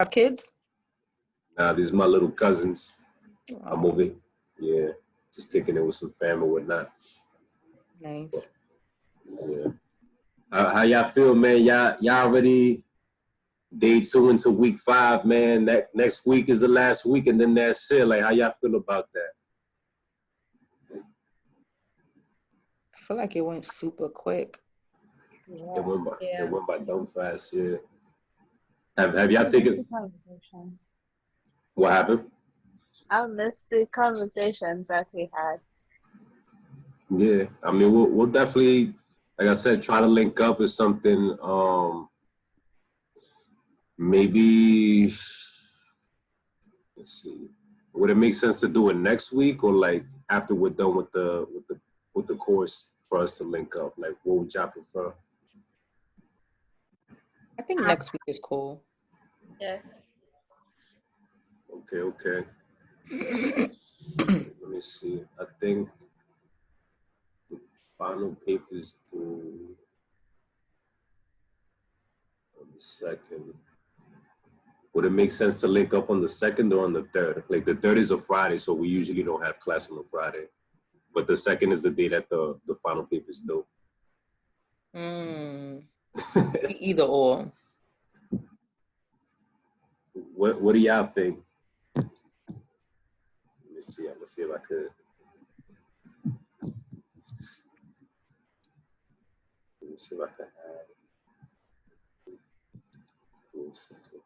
Have kids? Nah, these are my little cousins. I'm Oh, over, yeah, just kicking it with some family and whatnot. nice. Yeah. How y'all feel, man? Y'all already day 2 into week 5, man. Next week is the last week, and then that's it. Like, how y'all feel about that? I feel like it went super quick. It went by, Yeah. it went by dumb fast. Yeah. Have y'all taken? What happened? I missed the conversations that we had. Yeah, I mean, we'll definitely, like I said, try to link up with something. Maybe let's see. Would it make sense to do it next week or like after we're done with the course for us to link up? Like, what would y'all prefer? I think next week is cool. Yes. Okay. Let me see. I think the final papers due on the 2nd. Would it make sense to link up on the 2nd or on the 3rd? Like the 3rd is a Friday, so we usually don't have class on a Friday. But the 2nd is the day that the final papers due. Either or. What do y'all think? Let me see. I'm gonna see if I could. Let me see if I can have. Give me a second.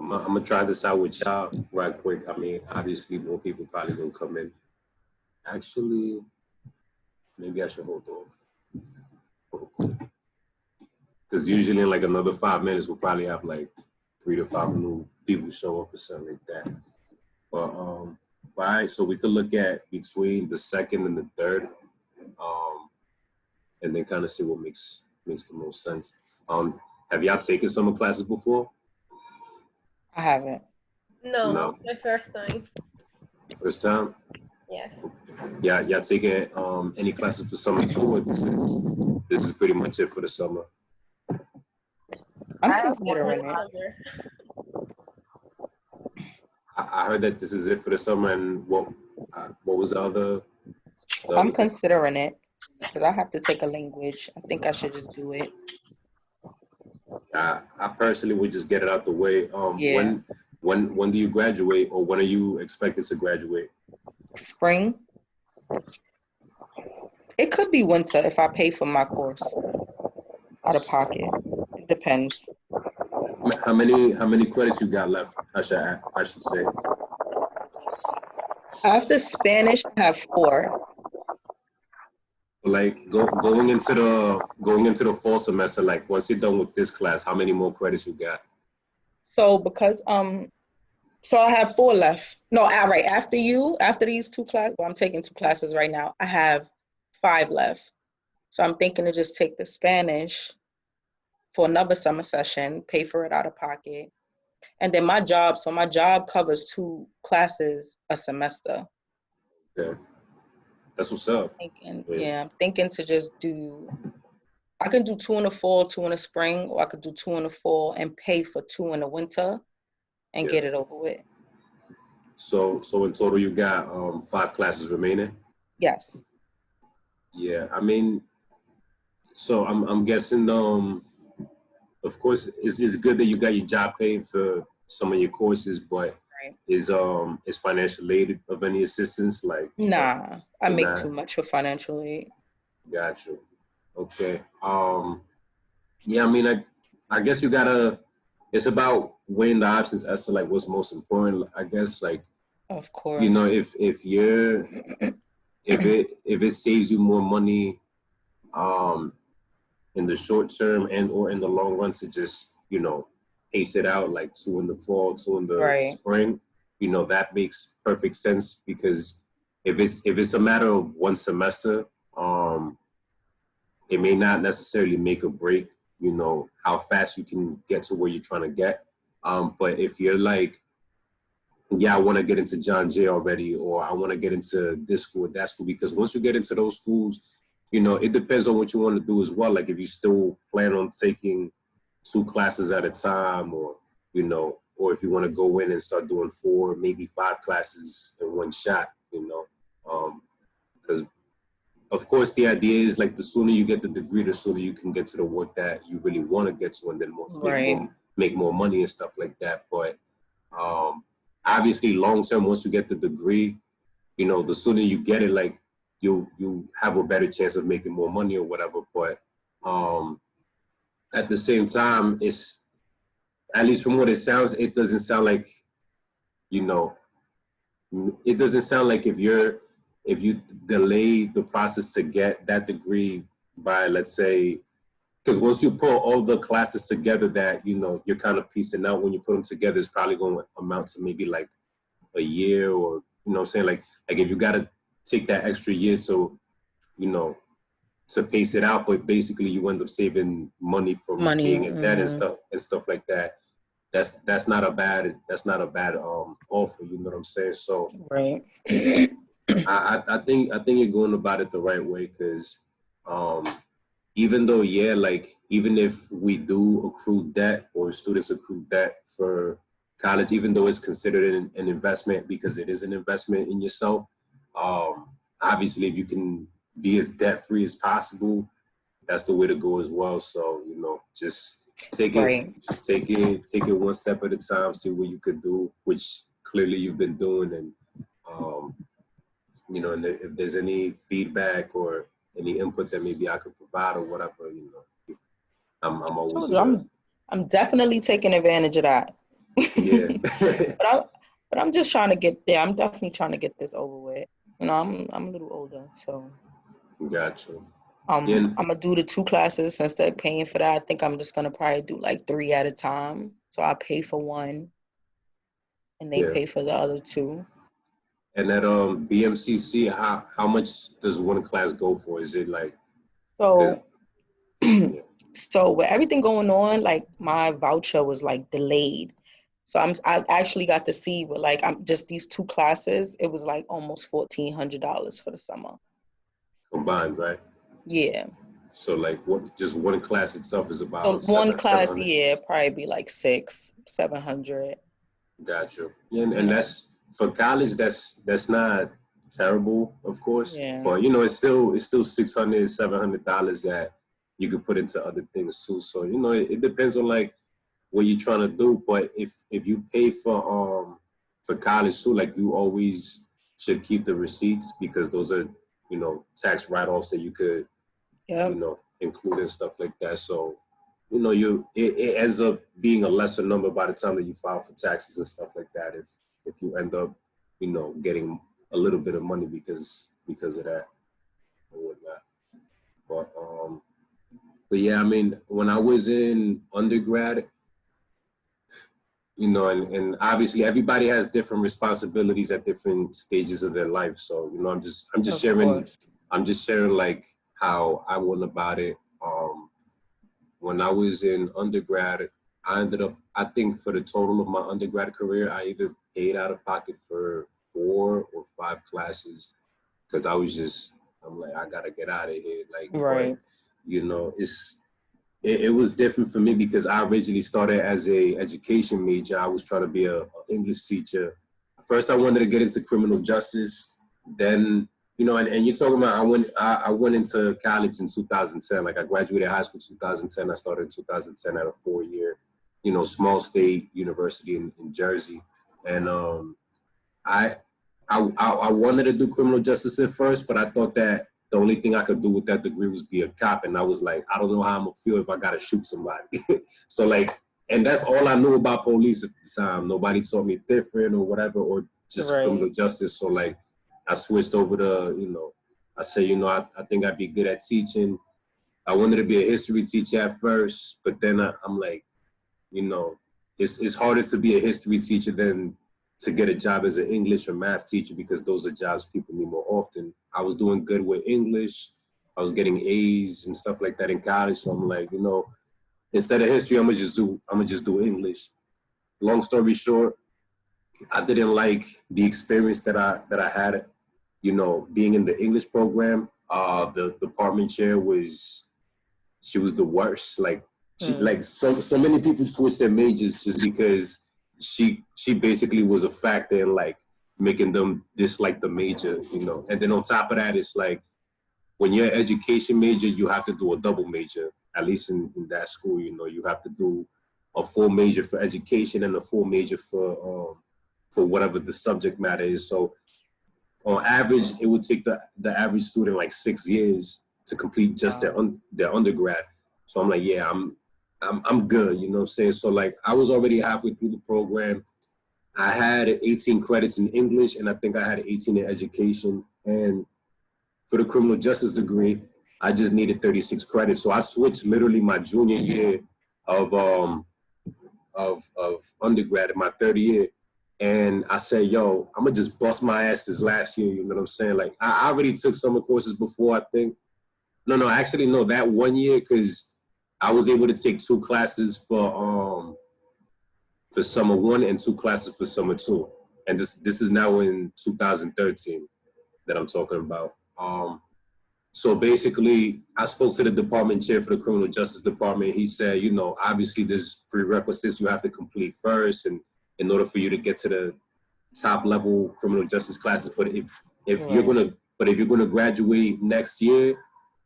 I'm gonna try this out with y'all right quick. I mean, obviously, more people probably gonna come in. Actually, maybe I should hold off. Because usually in like another 5 minutes, we'll probably have like 3 to 5 new people show up or something like that. But all right, so we could look at between the 2nd and the 3rd, and then kind of see what makes the most sense. Have y'all taken summer classes before? I haven't. No, the first time. First time? Yes. Yeah, y'all taking any classes for summer too, or this is pretty much it for the summer? I'm considering it. I heard that this is it for the summer, and what was the other? I'm considering it because I have to take a language. I think I should just do it. I personally would just get it out the way. Yeah. When do you graduate, or when are you expected to graduate? Spring. It could be winter if I pay for my course out of pocket. It depends. How many credits you got left? I should say. After Spanish, I have 4. Like going into the fall semester, like once you're done with this class, how many more credits you got? So because so I have 4 left. No, right after these 2 classes. Well, I'm taking 2 classes right now. I have 5 left. So I'm thinking to just take the Spanish for another summer session, pay for it out of pocket. And then my job covers 2 classes a semester. Okay. That's what's up. I'm thinking to just I can do 2 in the fall, 2 in the spring, or I could do 2 in the fall and pay for 2 in the winter. and Yeah. get it over with. So in total, you got 5 classes remaining. Yes. Yeah, I mean, so I'm guessing of course it's good that you got your job paid for some of your courses, but Right. is financial aid of any assistance? Like, Nah, I make nah, too much for financial aid. got you. Okay. Yeah, I mean, I guess you gotta. It's about weighing the options as to like what's most important. I guess like Of course. if you're if it saves you more money, in the short term and or in the long run to just pace it out like 2 in the fall, 2 in the Right. spring, that makes perfect sense because if it's a matter of one semester, it may not necessarily make or break how fast you can get to where you're trying to get. But if you're like, yeah, I want to get into John Jay already, or I want to get into this school or that school, because once you get into those schools, it depends on what you want to do as well. Like if you still plan on taking 2 classes at a time, or or if you want to go in and start doing 4, maybe 5 classes in one shot, because of course the idea is like the sooner you get the degree, the sooner you can get to the work that you really want to get to, and then Right. make more money and stuff like that. But obviously, long term, once you get the degree, the sooner you get it, like you have a better chance of making more money or whatever. But at the same time, it's, at least from what it sounds, it doesn't sound like you know it doesn't sound like if you delay the process to get that degree by, let's say, because once you put all the classes together that you're kind of piecing out, when you put them together, it's probably going to amount to maybe like a year, or what I'm saying, like if you got to take that extra year, so to pace it out, but basically you end up saving money from Money. being in debt and stuff like that. That's not a bad offer. You know what I'm saying? So Right. I think you're going about it the right way, because even though, yeah, like even if we do accrue debt, or students accrue debt for college, even though it's considered an investment, because it is an investment in yourself, obviously if you can be as debt free as possible, that's the way to go as well. So just take Right. it one step at a time, see what you could do, which clearly you've been doing. And and if there's any feedback or any input that maybe I could provide or whatever, I'm always Told you, I'm definitely taking advantage of that. Yeah. but I'm just trying to get there. I'm definitely trying to get this over with. I'm a little older, so Gotcha. I'm gonna do the 2 classes instead of paying for that. I think I'm just gonna probably do like 3 at a time. So I pay for one, and they pay for the other 2. And at BMCC, how much does one class go for? Is it like so? So with everything going on, like my voucher was like delayed. So I actually got to see with like I'm just these 2 classes. It was like almost $1,400 for the summer. Combined, right? Yeah. So like what? Just one class itself is So about one class, 700. yeah, probably be like 600-700. Gotcha. And that's for college. That's not terrible, of course. Yeah. But it's still $600-700 that you could put into other things too. So it depends on like what you're trying to do. But if you pay for college too, like you always should keep the receipts, because those are tax write-offs that you could include and stuff like that. So it ends up being a lesser number by the time that you file for taxes and stuff like that, if you end up getting a little bit of money because of that and whatnot. But yeah, I mean, when I was in undergrad, and obviously everybody has different responsibilities at different stages of their life. So I'm just sharing like how I went about it. When I was in undergrad, I ended up, I think for the total of my undergrad career, I either paid out of pocket for 4 or 5 classes, because I'm like, I gotta get out of here. Like, Right. but, it's it was different for me because I originally started as a education major. I was trying to be a English teacher. First, I wanted to get into criminal justice. Then, you know, and you're talking about I went into college in 2010. Like I graduated high school in 2010. I started in 2010 at a 4-year, you know, small state university in Jersey. And I wanted to do criminal justice at first, but I thought that the only thing I could do with that degree was be a cop. And I was like, I don't know how I'm gonna feel if I gotta shoot somebody. So like, and that's all I knew about police at the time. Nobody taught me different or whatever, or just criminal justice. So like, I switched over to, you know, I said, you know, I think I'd be good at teaching. I wanted to be a history teacher at first, but then I'm like, you know, it's harder to be a history teacher than to get a job as an English or math teacher because those are jobs people need more often. I was doing good with English. I was getting A's and stuff like that in college. So I'm like, you know, instead of history, I'm gonna just do English. Long story short, I didn't like the experience that I had, you know, being in the English program. The department chair she was the worst. Like like so many people switched their majors just because she basically was a factor in like making them dislike the major, you know. And then on top of that, it's like when you're an education major, you have to do a double major, at least in that school, you know. You have to do a full major for education and a full major for whatever the subject matter is. So on average, it would take the average student like 6 years to complete just their undergrad. So I'm like, yeah, I'm good, you know what I'm saying? So like I was already halfway through the program. I had 18 credits in English and I think I had 18 in education. And for the criminal justice degree, I just needed 36 credits. So I switched literally my junior year of undergrad in my third year. And I said, yo, I'm gonna just bust my ass this last year, you know what I'm saying? Like I already took summer courses before, I think. No, actually no, that 1 year, because I was able to take 2 classes for summer 1 and 2 classes for summer 2. And this is now in 2013 that I'm talking about. So basically, I spoke to the department chair for the criminal justice department. He said, you know, obviously there's prerequisites you have to complete first, and in order for you to get to the top level criminal justice classes. But if you're gonna graduate next year,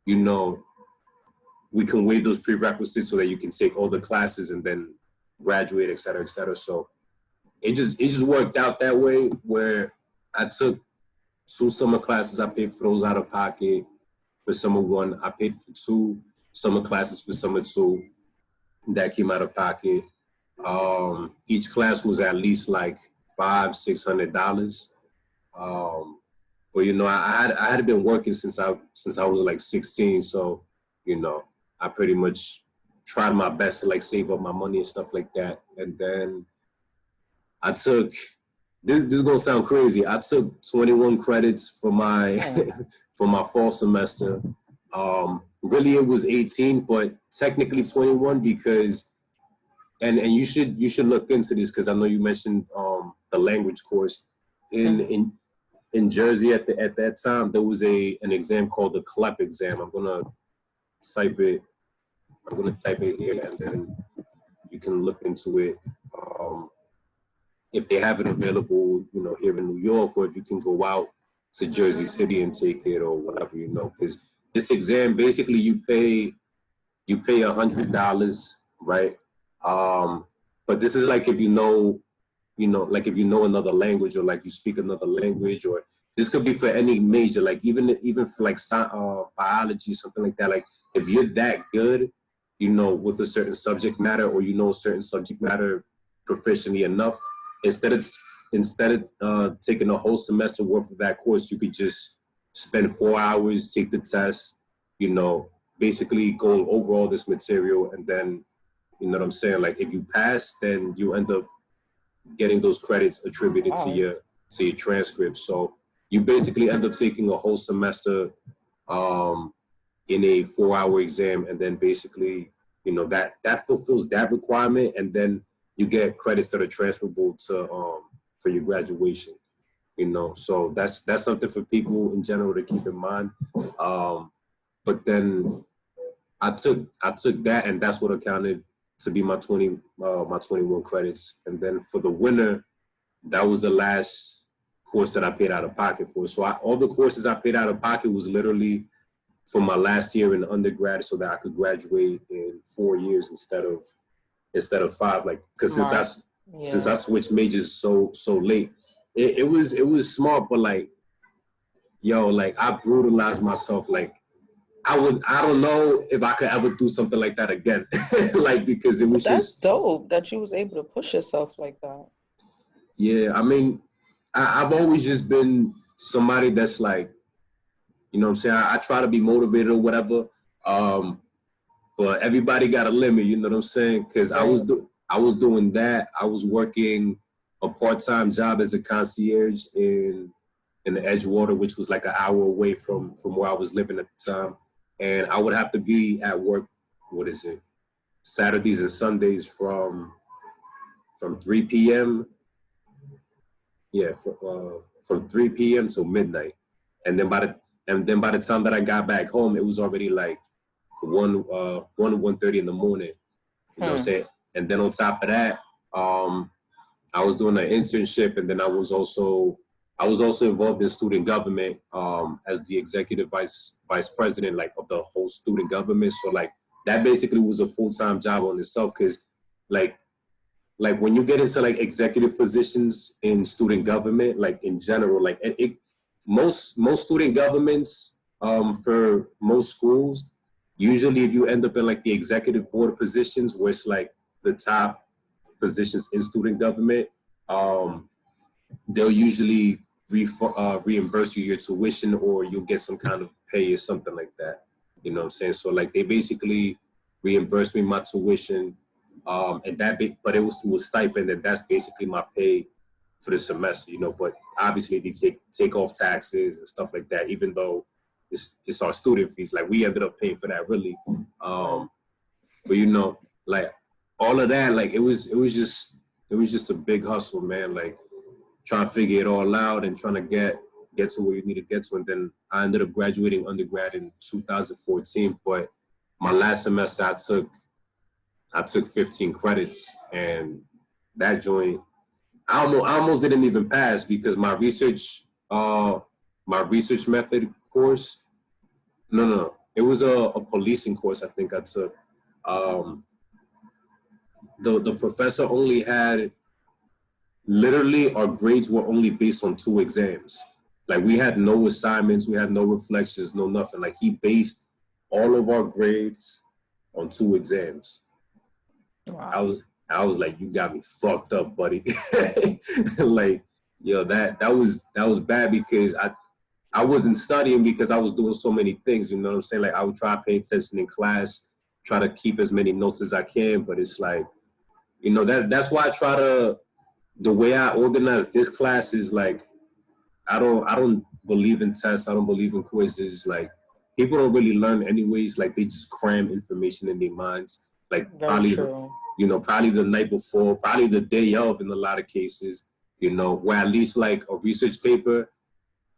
you know, we can waive those prerequisites so that you can take all the classes and then graduate, et cetera, et cetera. So it just worked out that way where I took 2 summer classes. I paid for those out of pocket. For summer 1, I paid for 2 summer classes for summer 2. That came out of pocket. Each class was at least like $500-$600. But you know, I had been working since I was like 16. So, you know, I pretty much tried my best to like save up my money and stuff like that. And then I took, this is gonna sound crazy, I took 21 credits for my for my fall semester. Really it was 18, but technically 21 because, and you should look into this because I know you mentioned the language course. In Jersey at that time, there was an exam called the CLEP exam. I'm gonna type it here and then you can look into it. If they have it available, you know, here in New York, or if you can go out to Jersey City and take it or whatever, you know, because this exam, basically you pay $100, right? But this is like if you know, like if you know another language or like you speak another language, or this could be for any major, like even for like biology, something like that. Like if you're that good, you know, with a certain subject matter, or you know a certain subject matter proficiently enough, instead of taking a whole semester worth of that course, you could just spend 4 hours, take the test, you know, basically going over all this material, and then, you know what I'm saying? Like if you pass, then you end up getting those credits attributed to your transcript. So you basically end up taking a whole semester in a 4-hour exam, and then basically, you know, that fulfills that requirement, and then you get credits that are transferable to for your graduation. You know, so that's something for people in general to keep in mind. But then I took that, and that's what accounted to be my 21 credits. And then for the winter, that was the last course that I paid out of pocket for. So all the courses I paid out of pocket was literally for my last year in undergrad, so that I could graduate in 4 years instead of 5. Like, because since I switched majors so late, it was smart, but like, yo, like I brutalized myself. Like I don't know if I could ever do something like that again. Like, because it was that's dope that you was able to push yourself like that. Yeah, I mean, I've always just been somebody that's like, you know what I'm saying? I try to be motivated or whatever. But everybody got a limit, you know what I'm saying? Because Right. I was doing that. I was working a part-time job as a concierge in Edgewater, which was like an hour away from where I was living at the time. And I would have to be at work, Saturdays and Sundays from 3 p.m. Yeah, from 3 p.m. till midnight. And then by the time that I got back home, it was already like 1:30 in the morning. You know what I'm saying? And then on top of that, I was doing an internship, and then I was also involved in student government as the executive vice president, like, of the whole student government. So like that basically was a full-time job on itself, because like when you get into like executive positions in student government, like in general, like most student governments for most schools, usually if you end up in like the executive board positions, where it's like the top positions in student government, they'll usually reimburse you your tuition, or you'll get some kind of pay or something like that. You know what I'm saying? So like they basically reimbursed me my tuition, and but it was through a stipend, and that's basically my pay for the semester. You know, but obviously they take off taxes and stuff like that, even though it's our student fees. Like we ended up paying for that really. But you know, like all of that, like it was just a big hustle, man. Like trying to figure it all out and trying to get to where you need to get to. And then I ended up graduating undergrad in 2014. But my last semester I took 15 credits, and that joint I almost didn't even pass, because my research method course. No. It was a policing course I think I took. The professor only had, literally our grades were only based on 2 exams. Like we had no assignments, we had no reflections, no nothing. Like he based all of our grades on 2 exams. Wow. I was like, you got me fucked up, buddy. Like, yo, that was bad, because I wasn't studying because I was doing so many things, you know what I'm saying? Like I would try to pay attention in class, try to keep as many notes as I can, but it's like, you know, that's why I try to, the way I organize this class is like, I don't believe in tests. I don't believe in quizzes. Like people don't really learn anyways. Like they just cram information in their minds. Like probably the night before, probably the day of in a lot of cases, you know, where at least like a research paper,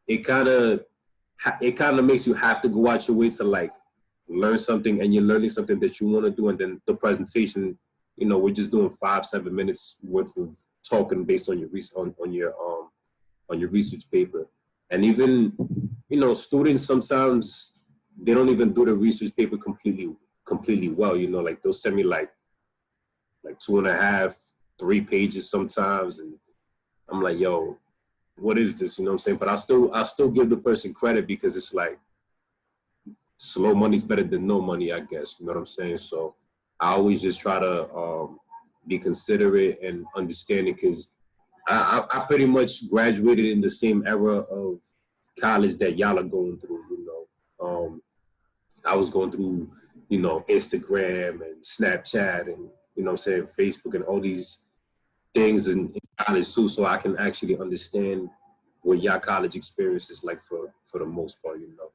it kind of makes you have to go out your way to like learn something, and you're learning something that you want to do. And then the presentation, you know, we're just doing 5-7 minutes worth of talking based on your on your research paper. And even, you know, students sometimes they don't even do the research paper completely well. You know, like they'll send me like 2.5, 3 pages sometimes, and I'm like, yo, what is this? You know what I'm saying? But I still give the person credit, because it's like slow money's better than no money, I guess. You know what I'm saying? So I always just try to be considerate and understanding, because I pretty much graduated in the same era of college that y'all are going through, you know. I was going through, you know, Instagram and Snapchat and, you know what I'm saying, Facebook and all these things in college too, so I can actually understand what y'all college experience is like for the most part, you know.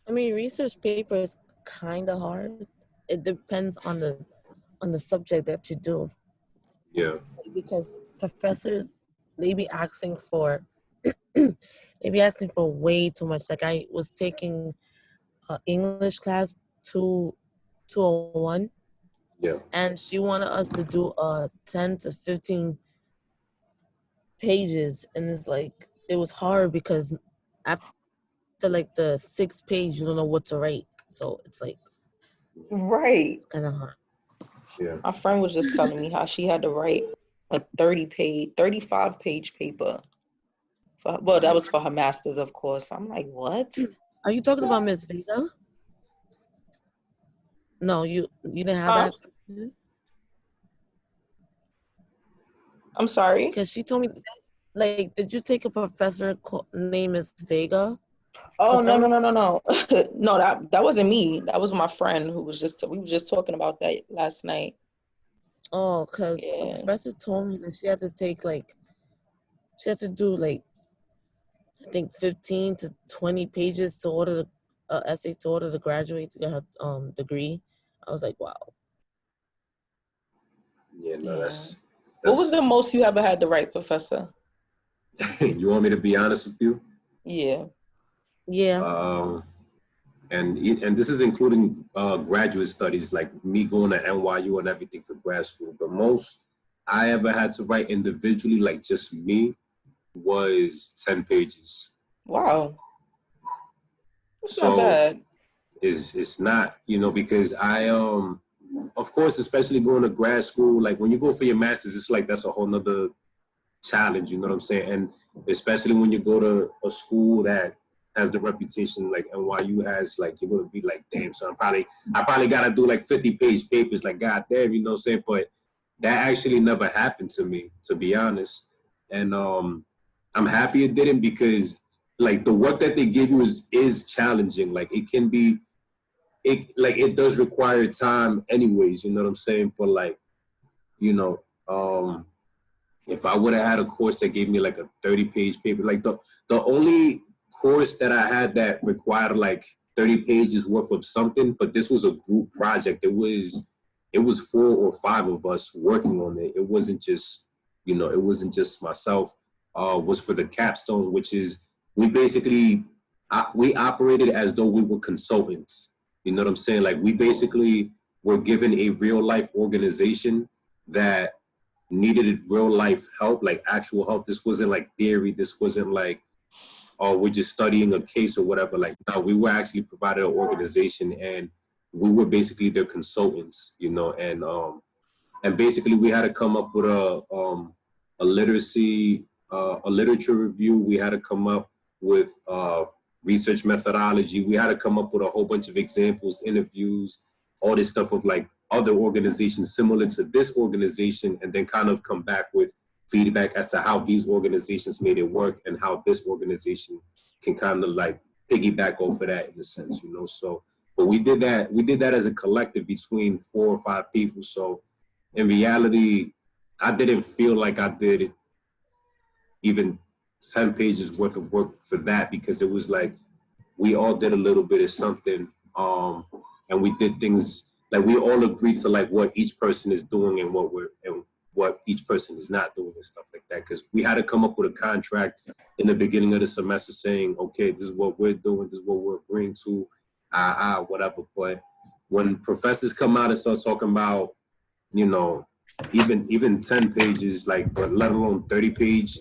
I mean, research paper is kind of hard. It depends on the subject that you do. Yeah. Because professors, they be asking for way too much. Like I was taking English class 2 201, Yeah. and she wanted us to do 10 to 15 pages, and it's like it was hard because after like the 6th page, you don't know what to write, so it's like Right. it's kind of hard. Yeah. My friend was just telling me how she had to write a 35-page paper. Well, that was for her master's, of course. I'm like, what? Are you talking about Miss Vega? No, you didn't have Huh? that. I'm sorry. Because she told me, like, did you take a professor name is Vega? Oh, no. Professor? No, that wasn't me. That was my friend who was we were just talking about that last night. Oh, because a Yeah. professor told me that she had to take, like, she had to do, like, I think 15 to 20 pages to order the essay to order to graduate to get her degree. I was like, wow. Yeah, no, Yeah. What was the most you ever had to write, Professor? You want me to be honest with you? Yeah. Yeah. And this is including graduate studies, like me going to NYU and everything for grad school. The most I ever had to write individually, like just me, was 10 pages. Wow. That's not So bad. it's not, because I of course, especially going to grad school, like when you go for your master's, it's like that's a whole nother challenge, you know what I'm saying? And especially when you go to a school that has the reputation like NYU has, like you're gonna be like, damn, son, I probably gotta do like 50-page papers, like god damn, you know what I'm saying? But that actually never happened to me, to be honest. And I'm happy it didn't, because like the work that they give you is challenging. Like it does require time anyways, you know what I'm saying? But like, you know, if I would have had a course that gave me like a 30-page paper, like the only course that I had that required like 30 pages worth of something, but this was a group project. It was 4 or 5 of us working on it. It wasn't just, it wasn't just myself. Was for the capstone, which is we basically we operated as though we were consultants. You know what I'm saying? Like we basically were given a real life organization that needed real life help, like actual help. This wasn't like theory. This wasn't like, oh, we're just studying a case or whatever. Like, no, we were actually provided an organization, and we were basically their consultants, and basically we had to come up with a literature review. We had to come up with research methodology. We had to come up with a whole bunch of examples, interviews, all this stuff of like other organizations similar to this organization, and then kind of come back with feedback as to how these organizations made it work and how this organization can kind of like piggyback off of that in a sense, So, but we did that as a collective between 4 or 5 people. So in reality, I didn't feel like I did even 10 pages worth of work for that, because it was like we all did a little bit of something, and we did things like we all agreed to like what each person is doing and what each person is not doing and stuff like that. Because we had to come up with a contract in the beginning of the semester saying, okay, this is what we're doing, this is what we're agreeing to, whatever. But when professors come out and start talking about, even 10 pages, like, but let alone 30-page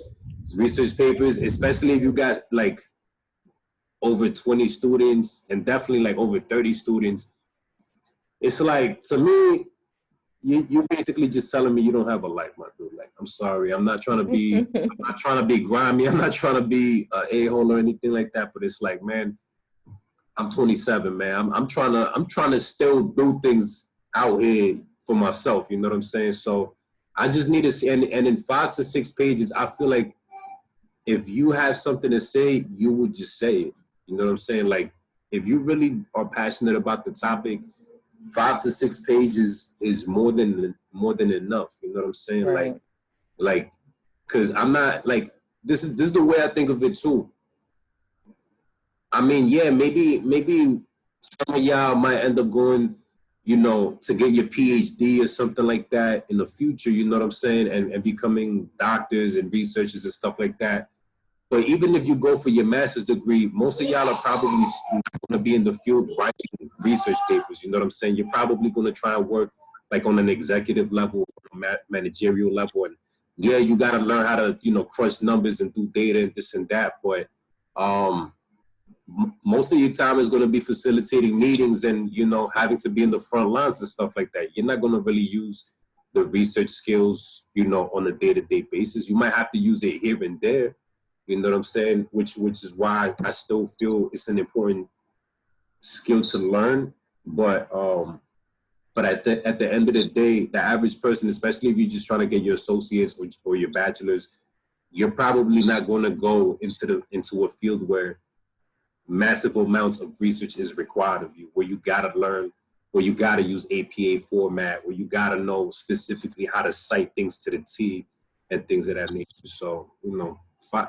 research papers, especially if you got like over 20 students and definitely like over 30 students, it's like, to me, you're basically just telling me you don't have a life, my dude. Like, I'm sorry, I'm not trying to be grimy, I'm not trying to be an a-hole or anything like that, but it's like, man, I'm 27, man. I'm trying to still do things out here for myself. You know what I'm saying? So I just need to see, and in 5 to 6 pages, I feel like if you have something to say, you would just say it. You know what I'm saying? Like, if you really are passionate about the topic, 5 to 6 pages is more than enough. You know what I'm saying? Right. Like, because I'm not like, this is the way I think of it too. I mean, yeah, maybe some of y'all might end up going, to get your PhD or something like that in the future, you know what I'm saying? And becoming doctors and researchers and stuff like that. But even if you go for your master's degree, most of y'all are probably going to be in the field writing research papers. You know what I'm saying? You're probably going to try and work like on an executive level, managerial level. And yeah, you got to learn how to, crunch numbers and do data and this and that. But most of your time is going to be facilitating meetings and, having to be in the front lines and stuff like that. You're not going to really use the research skills, on a day-to-day basis. You might have to use it here and there. You know what I'm saying? Which is why I still feel it's an important skill to learn. But at the end of the day, the average person, especially if you're just trying to get your associates or your bachelor's, you're probably not going to go into a field where massive amounts of research is required of you, where you got to learn, where you got to use APA format, where you got to know specifically how to cite things to the T and things of that nature. So,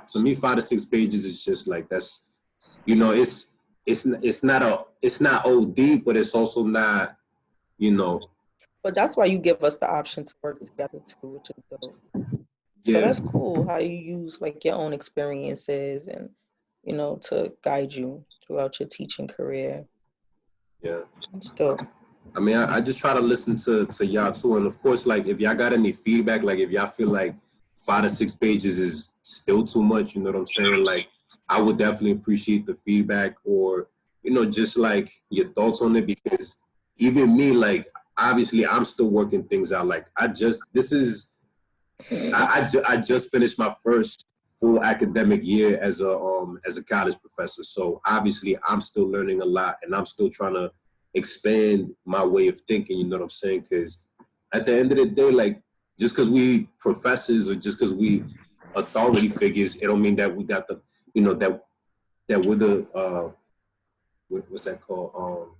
to me, 5 to 6 pages is just like, that's, it's not OD, but it's also not, But that's why you give us the option to work together too, which is dope. Yeah. So that's cool how you use like your own experiences and, to guide you throughout your teaching career. Yeah. It's dope. I mean, I just try to listen to y'all too. And of course, like if y'all got any feedback, like if y'all feel like 5 to 6 pages is still too much, you know what I'm saying? Like I would definitely appreciate the feedback or, just like your thoughts on it, because even me, like, obviously I'm still working things out. Like I just finished my first full academic year as a college professor. So obviously I'm still learning a lot and I'm still trying to expand my way of thinking, you know what I'm saying? Because at the end of the day, like, just because we professors or just because we authority figures, it don't mean that we got the, that we're the, what's that called?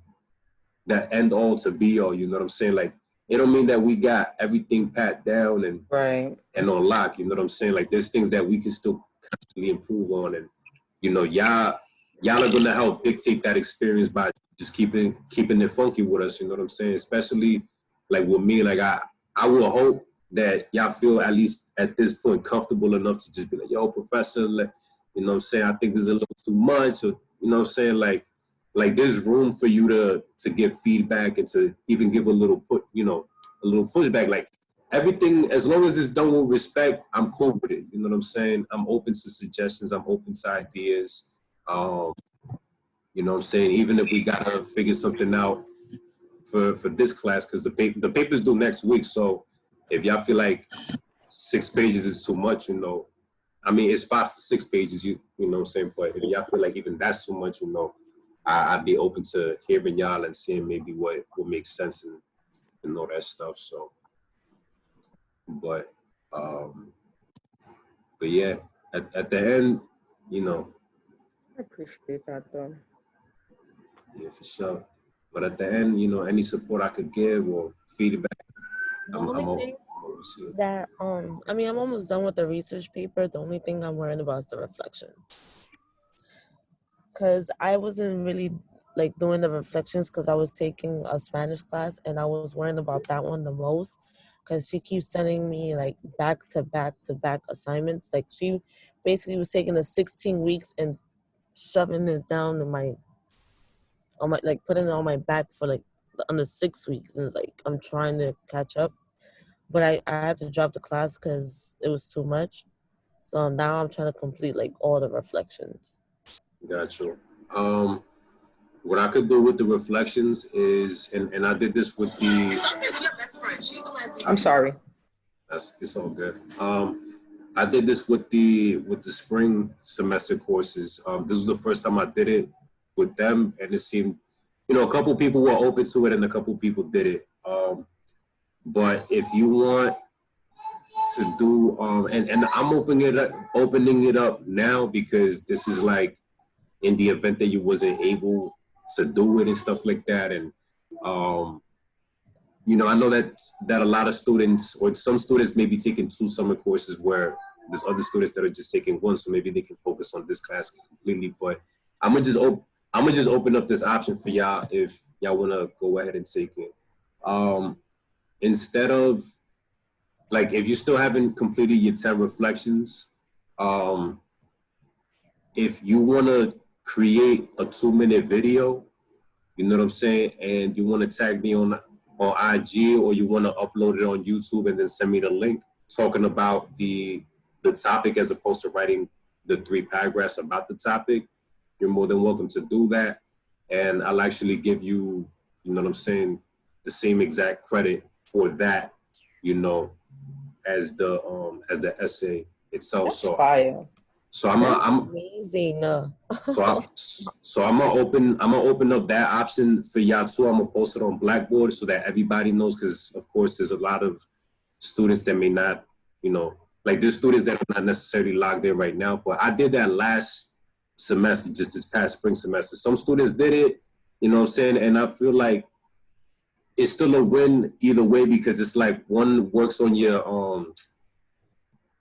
That end all to be all, you know what I'm saying? Like, it don't mean that we got everything pat down and right and on lock, you know what I'm saying? Like, there's things that we can still constantly improve on. And, y'all are going to help dictate that experience by just keeping it funky with us, you know what I'm saying? Especially, like, with me, like, I will hope that y'all feel, at least at this point, comfortable enough to just be like, yo, professor, like, you know what I'm saying? I think there's a little too much, or, you know what I'm saying? Like there's room for you to give feedback and to even give a little pushback. Like, everything, as long as it's done with respect, I'm cool with it. You know what I'm saying? I'm open to suggestions. I'm open to ideas. You know what I'm saying? Even if we gotta figure something out for this class, because the papers due next week. So if y'all feel like 6 pages is too much, I mean, it's 5 to 6 pages. You know what I'm saying? But if y'all feel like even that's too much, I'd be open to hearing y'all and seeing maybe what makes sense and all that stuff. So, but yeah, at the end, I appreciate that though. yeah, for sure. But at the end, any support I could give or feedback, The I'm only open thing to it. that I mean, I'm almost done with the research paper. The only thing I'm worried about is the reflection, because I wasn't really like doing the reflections because I was taking a Spanish class and I was worrying about that one the most, because she keeps sending me like back to back to back assignments. Like, she basically was taking the 16 weeks and shoving it down in my like putting it on my back for like under 6 weeks, and it's like I'm trying to catch up, but I had to drop the class because it was too much. So now I'm trying to complete like all the reflections. Got you. What I could do with the reflections is, and I did this with the. I'm sorry. It's all good. I did this with the spring semester courses. This was the first time I did it with them, and it seemed, a couple people were open to it, and a couple people did it. But if you want to do, and I'm opening it up now, because this is like in the event that you wasn't able to do it and stuff like that, and I know that a lot of students, or some students, may be taking 2 summer courses, where there's other students that are just taking 1, so maybe they can focus on this class completely. But I'm gonna just open up this option for y'all if y'all wanna go ahead and take it. Instead of, like, if you still haven't completed your 10 reflections, if you want to create a 2-minute video, you know what I'm saying, and you want to tag me on IG, or you want to upload it on YouTube and then send me the link talking about the topic as opposed to writing the 3 paragraphs about the topic, you're more than welcome to do that. And I'll actually give you, you know what I'm saying, the same exact credit for that, you know, as the essay itself. That's fire. So I'm amazing. So I'm gonna open up that option for y'all too. I'm gonna post it on Blackboard so that everybody knows, because of course there's a lot of students that may not, you know, like there's students that are not necessarily logged in right now. But I did that last semester, just this past spring semester. Some students did it, you know what I'm saying, and I feel like it's still a win either way, because it's like one works on your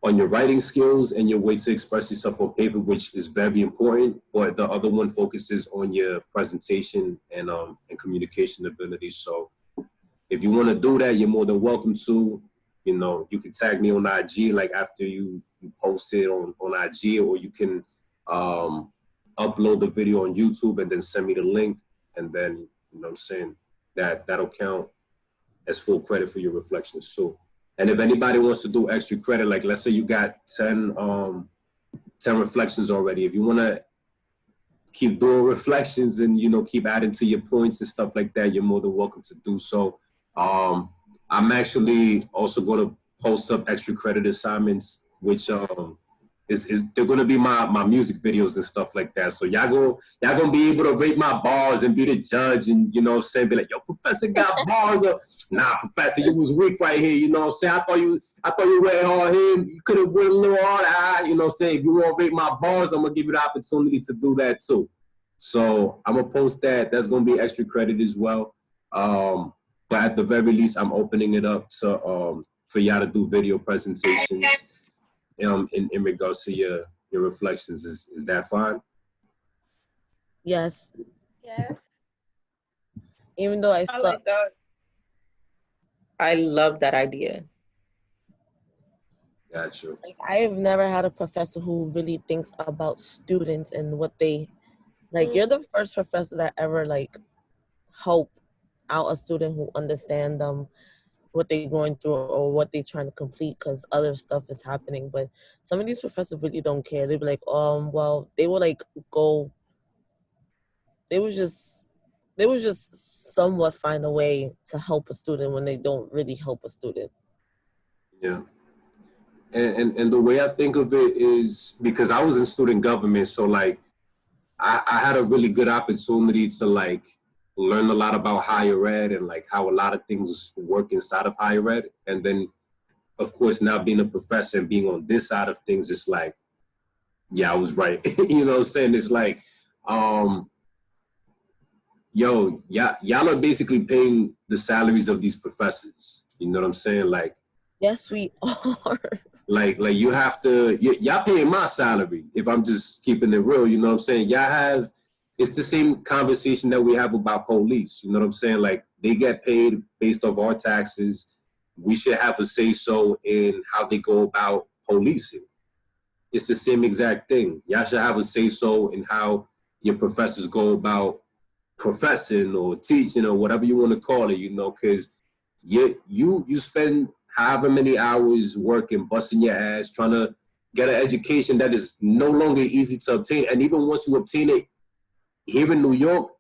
writing skills and your way to express yourself on paper, which is very important, but the other one focuses on your presentation and communication abilities. So if you want to do that, you're more than welcome to. You know, you can tag me on IG, like after you post it on IG, or you can upload the video on YouTube and then send me the link, and then, you know what I'm saying, that'll count as full credit for your reflections too. And if anybody wants to do extra credit, like let's say you got 10 reflections already, if you want to keep doing reflections and, you know, keep adding to your points and stuff like that, you're more than welcome to do so. I'm actually also going to post up extra credit assignments, which they're going to be my music videos and stuff like that. So y'all gonna be able to rate my bars and be the judge, and, you know what I'm saying, be like, yo, Professor got bars, or nah, Professor, you was weak right here, you know what I'm saying, I thought you went hard here, you could have went a little harder, you know what I'm saying. If you want to rate my bars, I'm gonna give you the opportunity to do that too. So I'm gonna post that. That's gonna be extra credit as well. But at the very least, I'm opening it up to for y'all to do video presentations in regards to your reflections. Is that fine? Yes. Yes. Even though I suck. Like that. I love that idea. Gotcha. Like, I have never had a professor who really thinks about students and what they, like, you're the first professor that ever, like, help out a student who understand them, what they're going through or what they're trying to complete, because other stuff is happening. But some of these professors really don't care. They'd be like, well, they will like go, they would just somewhat find a way to help a student when they don't really help a student. Yeah. And the way I think of it is, because I was in student government, so like I had a really good opportunity to like learn a lot about higher ed and like how a lot of things work inside of higher ed. And then, of course, now being a professor and being on this side of things, it's like, yeah, I was right. You know what I'm saying? It's like, y'all are basically paying the salaries of these professors. You know what I'm saying? Like, yes, we are. Like you have to, y'all paying my salary if I'm just keeping it real, you know what I'm saying? It's the same conversation that we have about police, you know what I'm saying? Like, they get paid based off our taxes. We should have a say-so in how they go about policing. It's the same exact thing. Y'all should have a say-so in how your professors go about professing or teaching or whatever you want to call it, you know, because you spend however many hours working, busting your ass, trying to get an education that is no longer easy to obtain. And even once you obtain it here in New York,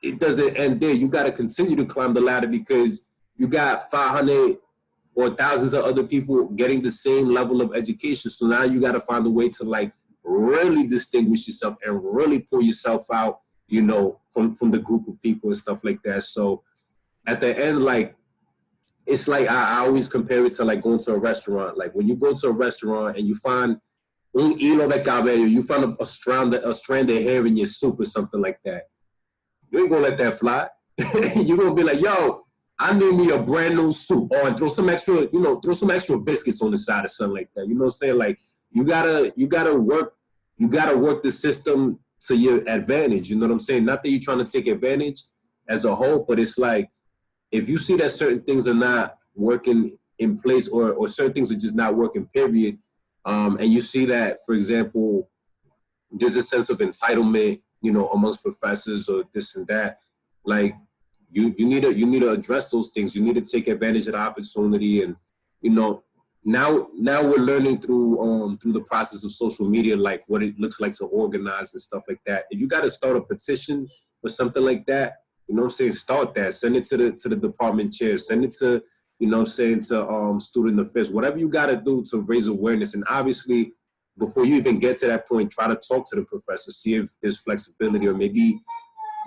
it doesn't end there. You got to continue to climb the ladder, because you got 500 or thousands of other people getting the same level of education. So now you got to find a way to like really distinguish yourself and really pull yourself out, you know, from the group of people and stuff like that. So at the end, like, it's like I always compare it to like going to a restaurant. Like when you go to a restaurant and you find un hilo de cabello, you find a strand of hair in your soup or something like that. You ain't gonna let that fly. You're gonna be like, yo, I need me a brand new soup, or throw some extra biscuits on the side or something like that. You know what I'm saying? Like you gotta work the system to your advantage. You know what I'm saying? Not that you're trying to take advantage as a whole, but it's like, if you see that certain things are not working in place, or certain things are just not working, period, and you see that, for example, there's a sense of entitlement, you know, amongst professors or this and that. Like you need to address those things. You need to take advantage of the opportunity, and you know, now we're learning through the process of social media, like what it looks like to organize and stuff like that. If you got to start a petition or something like that, you know what I'm saying, start that. Send it to the department chair. Send it to, you know what I'm saying, to student affairs. Whatever you got to do to raise awareness. And obviously, before you even get to that point, try to talk to the professor, see if there's flexibility, or maybe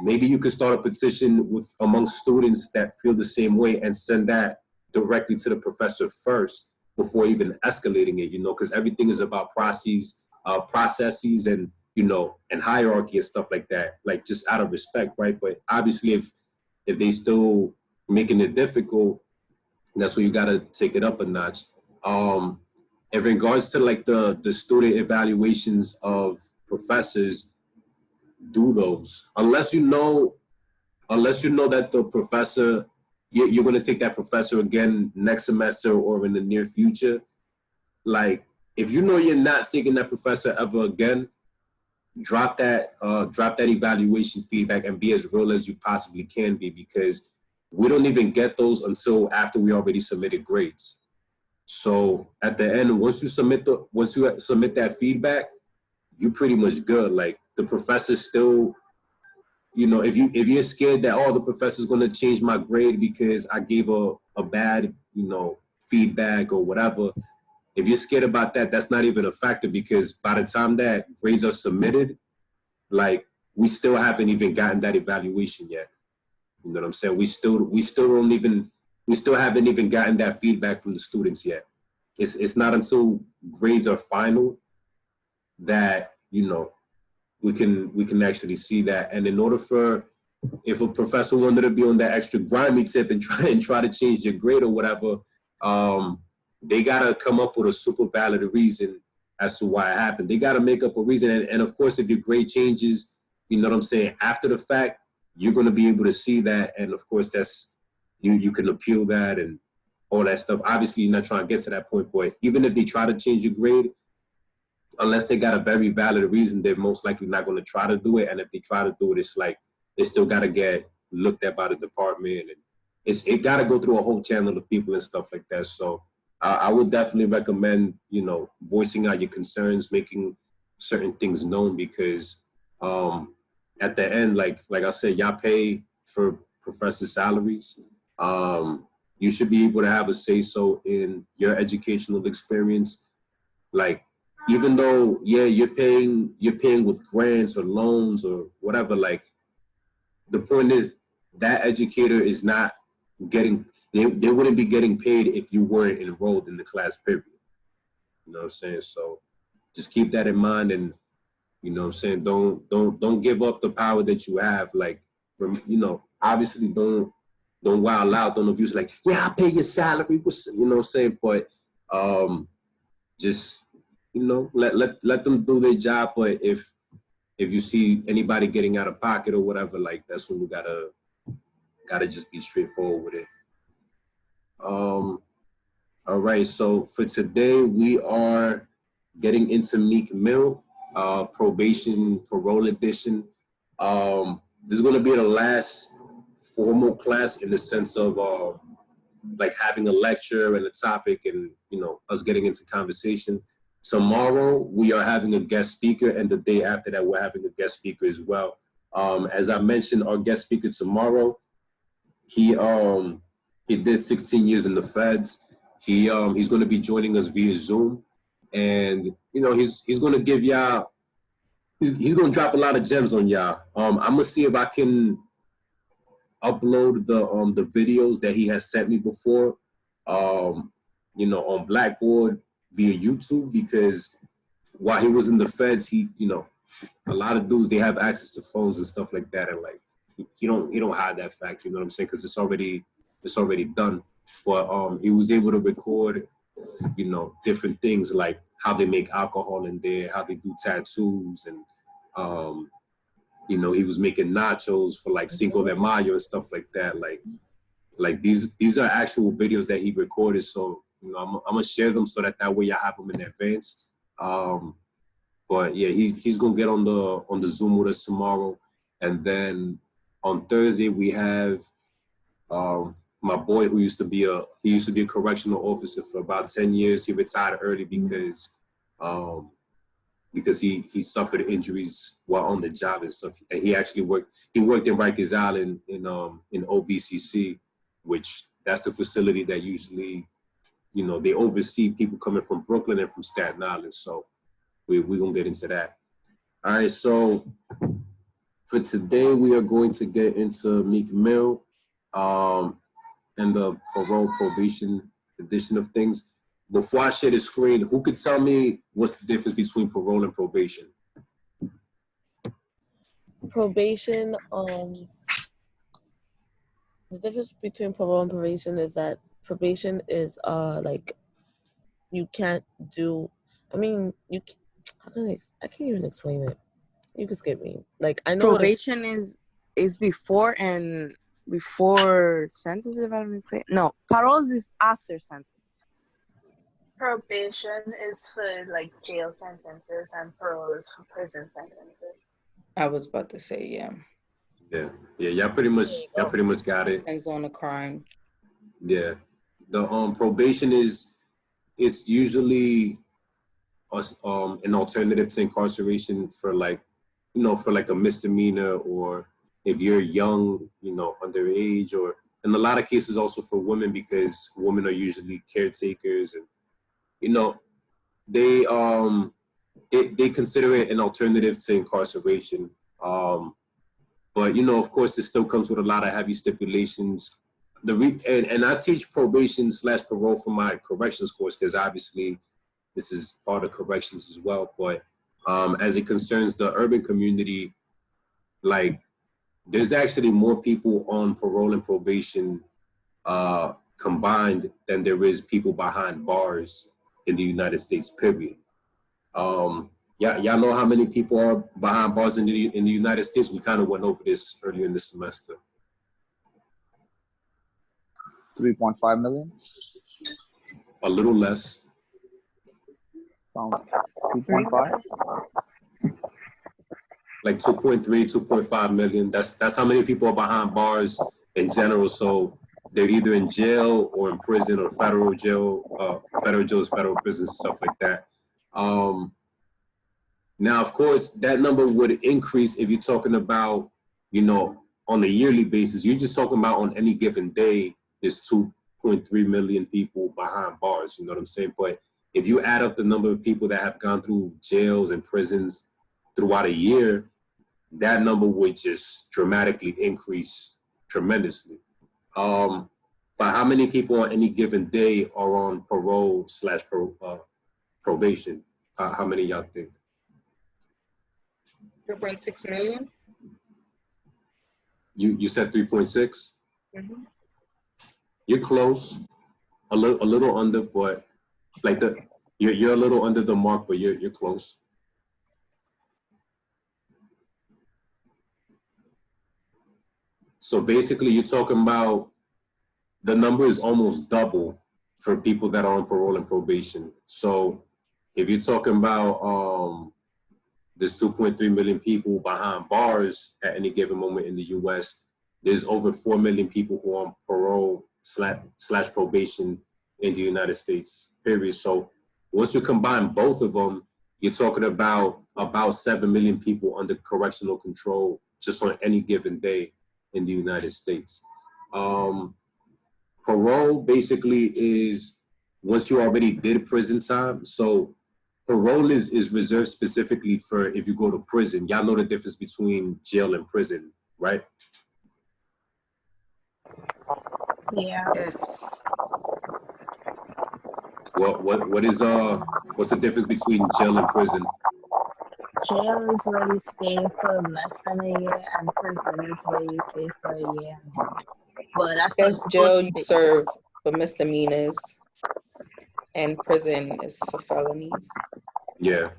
you could start a petition with amongst students that feel the same way and send that directly to the professor first before even escalating it, you know, because everything is about processes and, you know, and hierarchy and stuff like that, like just out of respect, right? But obviously if they still making it difficult, that's where you got to take it up a notch. In regards to like the student evaluations of professors, do those unless you know that the professor, you're going to take that professor again next semester or in the near future. Like if you know you're not taking that professor ever again, drop that evaluation feedback and be as real as you possibly can be, because we don't even get those until after we already submitted grades. So at the end, once you submit that feedback, you're pretty much good. Like the professor still, you know, if you're scared that, oh, the professor's going to change my grade because I gave a bad, you know, feedback or whatever, if you're scared about that, that's not even a factor, because by the time that grades are submitted, like we still haven't even gotten that evaluation yet. You know what I'm saying? We still haven't even gotten that feedback from the students yet. It's not until grades are final that, you know, we can actually see that. And in order for, if a professor wanted to be on that extra grimy tip and try to change your grade or whatever, they gotta come up with a super valid reason as to why it happened. They gotta make up a reason. And of course, if your grade changes, you know what I'm saying, after the fact, you're gonna be able to see that. And of course, that's, you can appeal that and all that stuff. Obviously, you're not trying to get to that point, but even if they try to change your grade, unless they got a very valid reason, they're most likely not going to try to do it. And if they try to do it, it's like they still got to get looked at by the department, and it got to go through a whole channel of people and stuff like that. So I would definitely recommend, you know, voicing out your concerns, making certain things known, because at the end, like I said, y'all pay for professor salaries. You should be able to have a say so in your educational experience. Like, even though, yeah, you're paying with grants or loans or whatever, like the point is that educator is not getting, they wouldn't be getting paid if you weren't enrolled in the class, period. You know what I'm saying? So just keep that in mind, and you know what I'm saying, don't give up the power that you have. Like, you know, obviously don't wild out, don't abuse, like, yeah, I pay your salary, you know what I'm saying? But just, you know, let them do their job. But if you see anybody getting out of pocket or whatever, like that's when you gotta just be straightforward with it. All right, so for today we are getting into Meek Mill, Probation Parole edition. This is gonna be the last formal class in the sense of like having a lecture and a topic and, you know, us getting into conversation. Tomorrow we are having a guest speaker, and the day after that we're having a guest speaker as well. As I mentioned, our guest speaker tomorrow, he did 16 years in the feds. He's going to be joining us via Zoom, and you know, he's going to give y'all, he's going to drop a lot of gems on y'all. I'm gonna see if I can upload the videos that he has sent me before, you know, on Blackboard via YouTube, because while he was in the feds, he, you know, a lot of dudes, they have access to phones and stuff like that, and like he don't hide that fact, you know what I'm saying, because it's already done. But he was able to record, you know, different things like how they make alcohol in there, how they do tattoos, and you know, he was making nachos for like Cinco de Mayo and stuff like that. Like these are actual videos that he recorded. So, you know, I'm gonna share them so that way y'all have them in advance. But yeah, he's gonna get on the Zoom with us tomorrow, and then on Thursday we have my boy who used to be a correctional officer for about 10 years. He retired early because he suffered injuries while on the job and stuff. And he actually worked in Rikers Island in OBCC, which that's a facility that usually, they oversee people coming from Brooklyn and from Staten Island. So we're gonna get into that. All right, so for today we are going to get into Meek Mill and the parole probation edition of things. Before I share the screen, who could tell me what's the difference between parole and probation? Probation, the difference between parole and probation is that probation is like you can't do. I mean, I can't even explain it. You can skip me. Like I know Probation is before sentence, if I'm mistaken. No, parole is after sentence. Probation is for like jail sentences and parole is for prison sentences. I was about to say, yeah. Yeah. Y'all pretty much got it. Depends on the crime. Yeah, the probation it's usually an alternative to incarceration for a misdemeanor, or if you're young, underage, or in a lot of cases also for women, because women are usually caretakers, and they consider it an alternative to incarceration. But of course, it still comes with a lot of heavy stipulations. And I teach probation/parole for my corrections course, because obviously this is part of corrections as well. But as it concerns the urban community, like there's actually more people on parole and probation combined than there is people behind bars in the United States, period. Y'all know how many people are behind bars in the United States? We kind of went over this earlier in the semester. 3.5 million? A little less. 2.5? Like 2.3, 2.5 million. That's how many people are behind bars in general. So they're either in jail or in prison, or federal jails, federal prisons, stuff like that. Now, of course, that number would increase if you're talking about, on a yearly basis. You're just talking about on any given day, there's 2.3 million people behind bars, you know what I'm saying? But if you add up the number of people that have gone through jails and prisons throughout a year, that number would just dramatically increase tremendously. But how many people on any given day are on parole/probation? How many y'all think? 3.6 million. You said 3.6? Mm-hmm. You're close, a little under, but like you're a little under the mark, but you're close. So basically, you're talking about the number is almost double for people that are on parole and probation. So if you're talking about there's 2.3 million people behind bars at any given moment in the U.S., there's over 4 million people who are on parole/probation in the United States, period. So once you combine both of them, you're talking about 7 million people under correctional control just on any given day in the United States. Parole basically is once you already did prison time. So parole is reserved specifically for if you go to prison. Y'all know the difference between jail and prison, right? Yeah. Yes. What's the difference between jail and prison? Jail is where you stay for less than a year, and prison is where you stay for a year. Well, that's Just jail you serve for misdemeanors, and prison is for felonies. Yeah.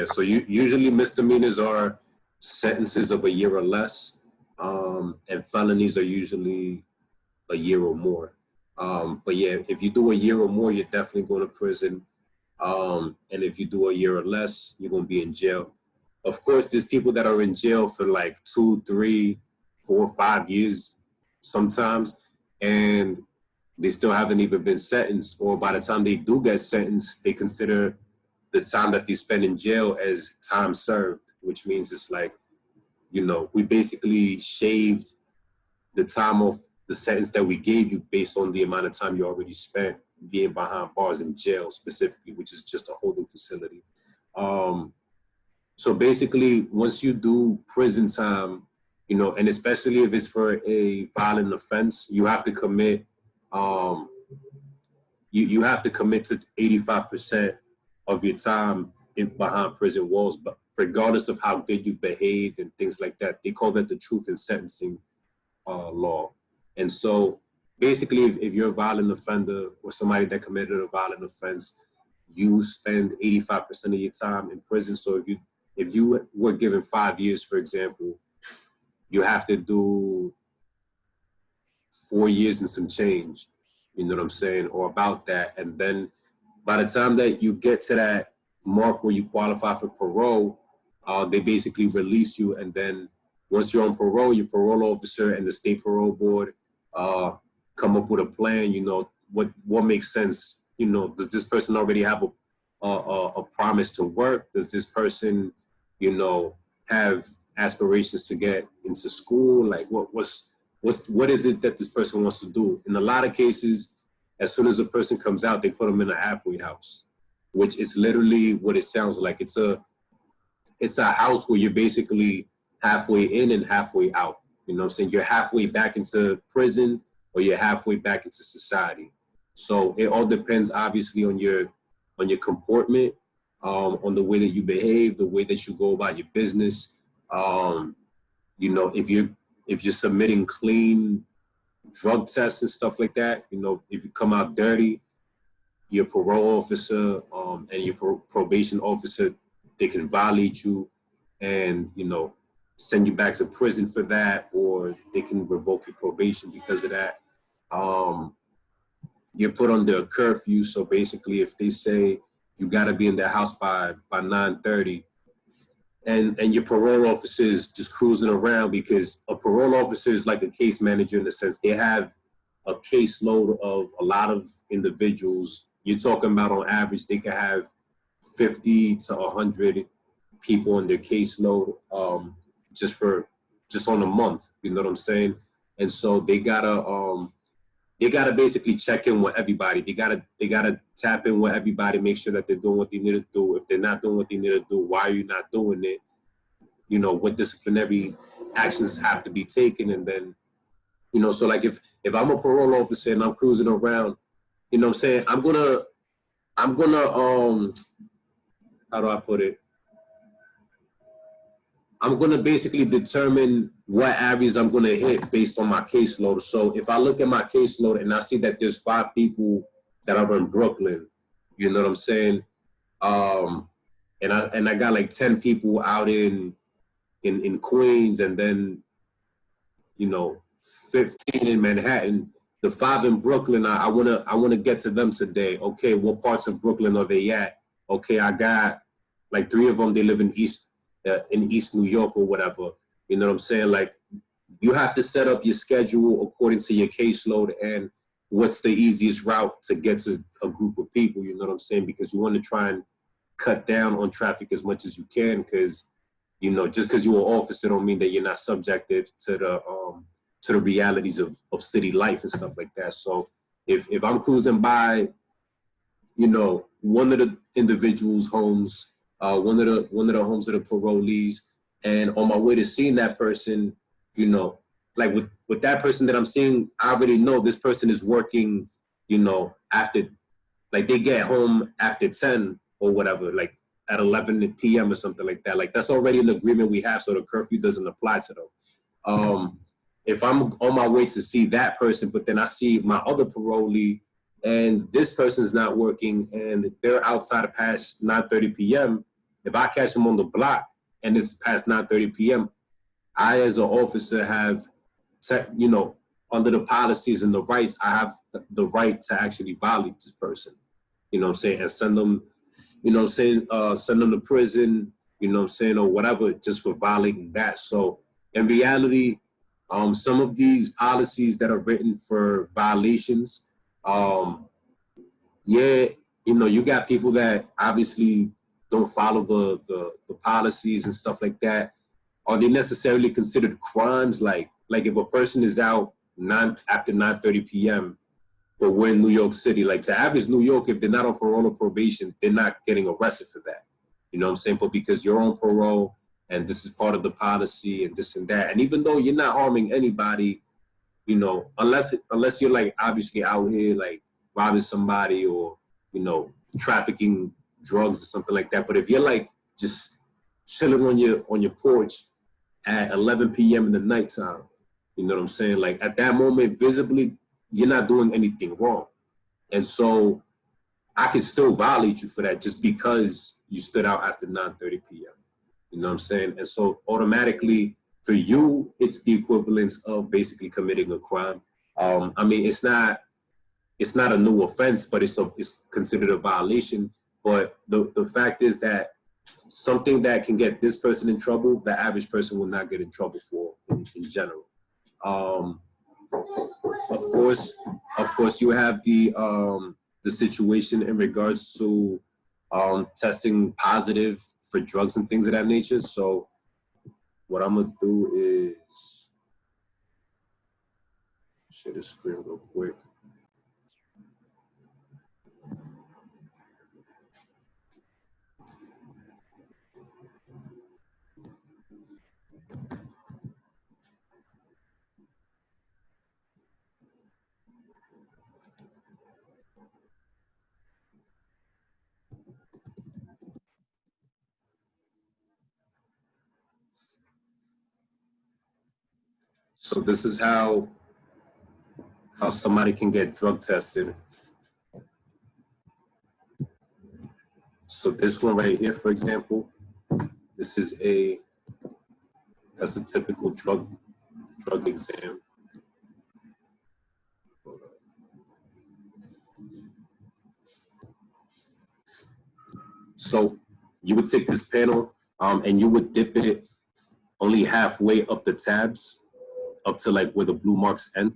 So usually misdemeanors are sentences of a year or less, and felonies are usually a year or more. But yeah, if you do a year or more, you're definitely going to prison. And if you do a year or less, you're going to be in jail. Of course, there's people that are in jail for like 2, 3, 4, 5 years sometimes, and they still haven't even been sentenced. Or by the time they do get sentenced, they consider the time that they spend in jail as time served, which means it's like, you know, we basically shaved the time of the sentence that we gave you based on the amount of time you already spent being behind bars in jail specifically, which is just a holding facility. So basically, once you do prison time, you know, and especially if it's for a violent offense, you have to commit, you have to commit to 85% of your time behind prison walls, but regardless of how good you've behaved and things like that. They call that the truth in sentencing law. And so basically, if you're a violent offender or somebody that committed a violent offense, you spend 85% of your time in prison. So if you were given 5 years, for example, you have to do 4 years and some change, you know what I'm saying, or about that. And then by the time that you get to that mark where you qualify for parole, they basically release you. And then once you're on parole, your parole officer and the state parole board come up with a plan, you know, what makes sense. You know, does this person already have a promise to work? Does this person, you know, have aspirations to get into school? Like what is it that this person wants to do? In a lot of cases, as soon as a person comes out, they put them in a halfway house, which is literally what it sounds like. It's a house where you're basically halfway in and halfway out. You know what I'm saying? You're halfway back into prison or you're halfway back into society. So it all depends, obviously, on your comportment, on the way that you behave, the way that you go about your business. You know, if you're submitting clean drug tests and stuff like that, you know, if you come out dirty, your parole officer and your probation officer, they can violate you and, you know, send you back to prison for that, or they can revoke your probation because of that. You're put under a curfew. So basically, if they say you got to be in their house by 9:30, and your parole officer is just cruising around, because a parole officer is like a case manager in the sense they have a caseload of a lot of individuals. You're talking about on average, they can have 50 to 100 people on their caseload just on a month. You know what I'm saying? And so they gotta basically check in with everybody. They gotta tap in with everybody, make sure that they're doing what they need to do. If they're not doing what they need to do, why are you not doing it? You know, what disciplinary actions have to be taken. And then, you know, so like if I'm a parole officer and I'm cruising around, you know what I'm saying, I'm gonna how do I put it? I'm going to basically determine what areas I'm going to hit based on my caseload. So if I look at my caseload and I see that there's 5 people that are in Brooklyn, you know what I'm saying? And I got like 10 people out in Queens, and then, you know, 15 in Manhattan. The 5 in Brooklyn, I wanna get to them today. Okay, what parts of Brooklyn are they at? Okay, I got like 3 of them. They live in East New York or whatever. You know what I'm saying? Like, you have to set up your schedule according to your caseload and what's the easiest route to get to a group of people. You know what I'm saying? Because you want to try and cut down on traffic as much as you can. Because, you know, just because you're an officer don't mean that you're not subjected to the realities of city life and stuff like that. So if I'm cruising by, you know, one of the individuals' homes, one of the homes of the parolees, and on my way to seeing that person, you know, like with that person that I'm seeing, I already know this person is working, you know, after, like they get home after 10 or whatever, like at 11 p.m. or something like that. Like that's already an agreement we have, so the curfew doesn't apply to them. If I'm on my way to see that person, but then I see my other parolee and this person's not working and they're outside past 9:30 p.m., if I catch them on the block and it's past 9:30 p.m., I, as an officer, have, you know, under the policies and the rights, I have the right to actually violate this person, you know what I'm saying, and send them you know what I'm saying, send them to prison, you know what I'm saying, or whatever, just for violating that. So in reality, some of these policies that are written for violations, yeah, you know, you got people that obviously don't follow the policies and stuff like that. Are they necessarily considered crimes? Like if a person is out after 9:30 p.m., but we're in New York City, like the average New York, if they're not on parole or probation, they're not getting arrested for that. You know what I'm saying? But because you're on parole and this is part of the policy and this and that, and even though you're not harming anybody, you know, unless you're like obviously out here like robbing somebody or, you know, trafficking drugs or something like that. But if you're like just chilling on your porch at 11 p.m. in the nighttime, you know what I'm saying? Like at that moment, visibly, you're not doing anything wrong. And so I can still violate you for that just because you stood out after 9:30 p.m. You know what I'm saying? And so automatically for you, it's the equivalence of basically committing a crime. I mean, it's not a new offense, but it's considered a violation. But the fact is that something that can get this person in trouble, the average person will not get in trouble for in general. Of course, you have the situation in regards to testing positive for drugs and things of that nature. So what I'm gonna do is share the screen real quick. So this is how somebody can get drug tested. So this one right here, for example, this is that's a typical drug exam. So you would take this panel and you would dip it only halfway up the tabs, up to like where the blue marks end.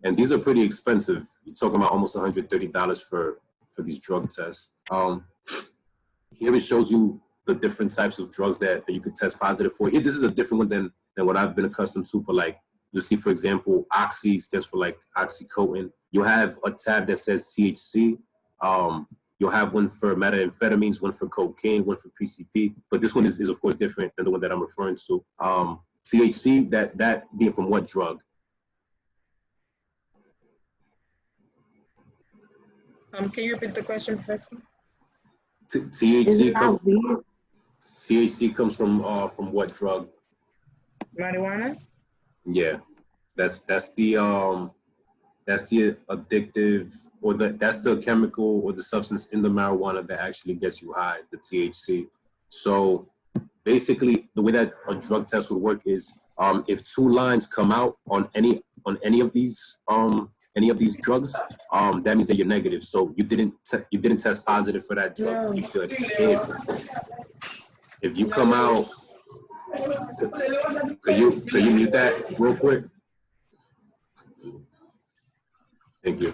And these are pretty expensive. You're talking about almost $130 for these drug tests. Here it shows you the different types of drugs that you could test positive for. Here, this is a different one than what I've been accustomed to. But like, you'll see, for example, Oxy stands for like oxycodone. You'll have a tab that says THC. You'll have one for methamphetamines, one for cocaine, one for PCP. But this one is of course different than the one that I'm referring to. THC, that being from what drug? Can you repeat the question, Professor? THC comes from what drug? Marijuana? Yeah, that's the addictive, or that's the chemical or the substance in the marijuana that actually gets you high, the THC. So basically, the way that a drug test would work is if two lines come out on any of these drugs, that means that you're negative. So you didn't test positive for that drug. You could. If you come out, could you mute that real quick? Thank you.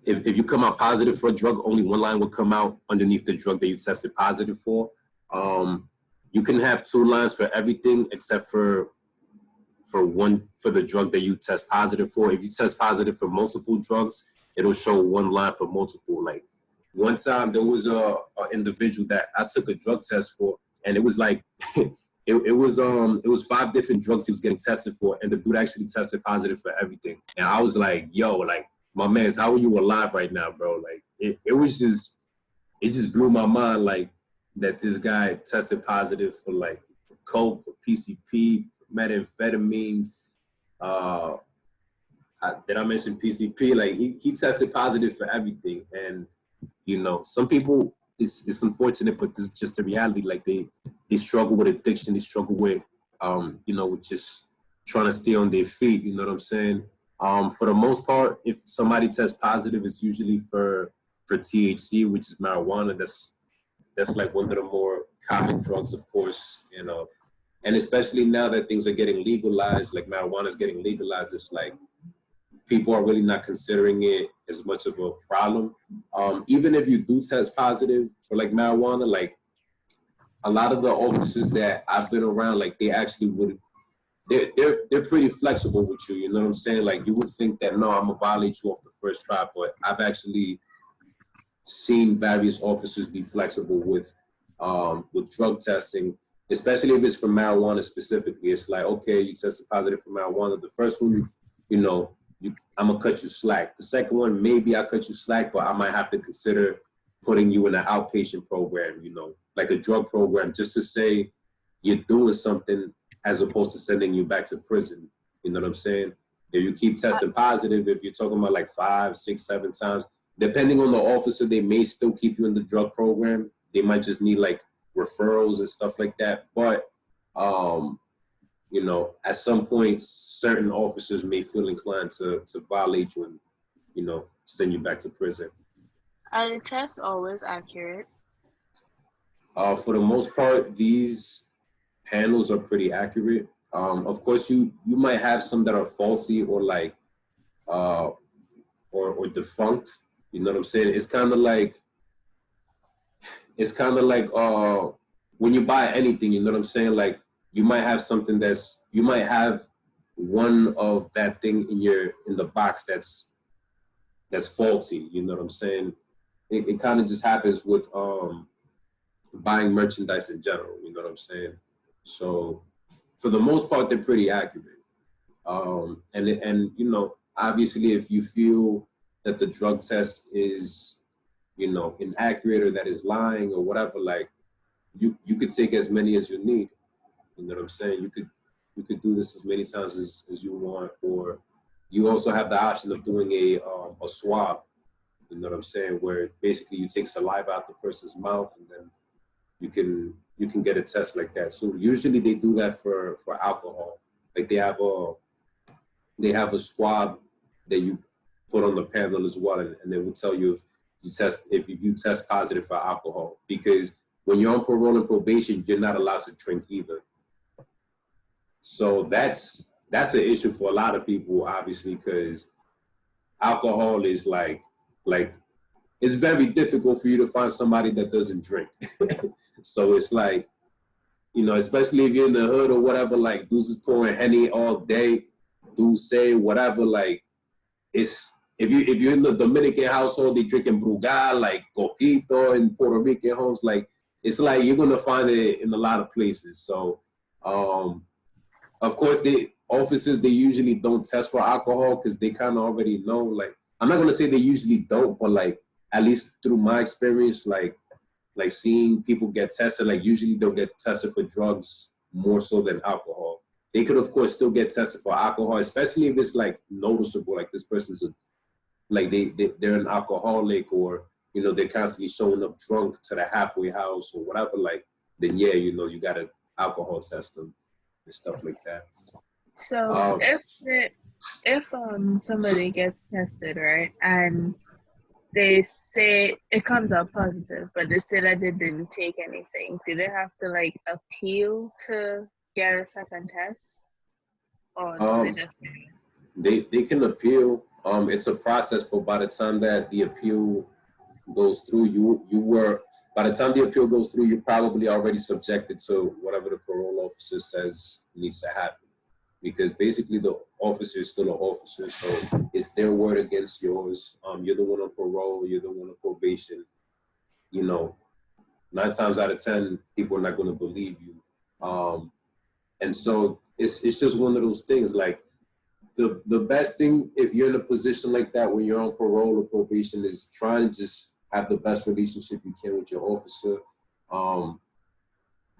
If you come out positive for a drug, only one line will come out underneath the drug that you tested positive for. You can have two lines for everything except for one for the drug that you test positive for. If you test positive for multiple drugs, it'll show one line for multiple. Like one time there was a individual that I took a drug test for, and it was like it was 5 different drugs he was getting tested for, and the dude actually tested positive for everything. And I was like, yo, like, my man, how are you alive right now, bro? Like it just blew my mind, like, that this guy tested positive for like for coke, for PCP, methamphetamines. Did I mention PCP? Like he tested positive for everything. And you know, some people, it's unfortunate, but this is just the reality. Like they struggle with addiction, they struggle with you know, just trying to stay on their feet, you know what I'm saying? For the most part, if somebody tests positive, it's usually for for THC, which is marijuana. That's like one of the more common drugs, of course, and especially now that things are getting legalized, like marijuana is getting legalized, it's like people are really not considering it as much of a problem. Even if you do test positive for like marijuana, like a lot of the officers that I've been around, like they actually would, they're pretty flexible with you. You know what I'm saying? Like you would think that no, I'm gonna violate you off the first try, but I've actually seen various officers be flexible with drug testing, especially if it's for marijuana specifically. It's like, okay, you tested positive for marijuana. The first one, I'm gonna cut you slack. The second one, maybe I cut you slack, but I might have to consider putting you in an outpatient program, like a drug program, just to say you're doing something as opposed to sending you back to prison. You know what I'm saying? If you keep testing positive, if you're talking about like 5, 6, 7 times, depending on the officer, they may still keep you in the drug program. They might just need like referrals and stuff like that. But, at some point, certain officers may feel inclined to violate you and, send you back to prison. Are the tests always accurate? For the most part, these panels are pretty accurate. Of course, you might have some that are faulty or like, or defunct. You know what I'm saying? It's kind of like when you buy anything, you know what I'm saying? Like you might have something you might have one of that thing in the box that's faulty. You know what I'm saying? It kind of just happens with buying merchandise in general. You know what I'm saying? So for the most part, they're pretty accurate. And obviously, if you feel that the drug test is, inaccurate or that is lying or whatever, like you could take as many as you need. You know what I'm saying? You could do this as many times as you want, or you also have the option of doing a swab. You know what I'm saying? Where basically you take saliva out the person's mouth and then you can get a test like that. So usually they do that for alcohol. Like they have a swab that you put on the panel as well, and they will tell you if you test positive for alcohol. Because when you're on parole and probation, you're not allowed to drink either. So that's an issue for a lot of people, obviously, because alcohol is like it's very difficult for you to find somebody that doesn't drink. So it's like, especially if you're in the hood or whatever, like dudes is pouring Henny all day, dudes say whatever, like it's if you're in the Dominican household, they drinking Brugal, like Coquito in Puerto Rican homes, like it's like you're gonna find it in a lot of places. So of course the officers, they usually don't test for alcohol because they kind of already know, like I'm not gonna say they usually don't, but like at least through my experience, like seeing people get tested, like usually they'll get tested for drugs more so than alcohol. They could of course still get tested for alcohol, especially if it's like noticeable, like this person's they're an alcoholic, or they're constantly showing up drunk to the halfway house or whatever, like then yeah, you gotta alcohol test them and stuff like that. So if somebody gets tested, right, and they say it comes out positive, but they say that they didn't take anything, do they have to like appeal to get a second test, or do they just? They can appeal. It's a process, but by the time that the appeal goes through, by the time the appeal goes through, you're probably already subjected to whatever the parole officer says needs to happen. Because basically the officer is still an officer, so it's their word against yours. You're the one on parole, you're the one on probation. 9 times out of 10, people are not going to believe you. And so it's just one of those things. Like the best thing, if you're in a position like that when you're on parole or probation, is trying to just have the best relationship you can with your officer.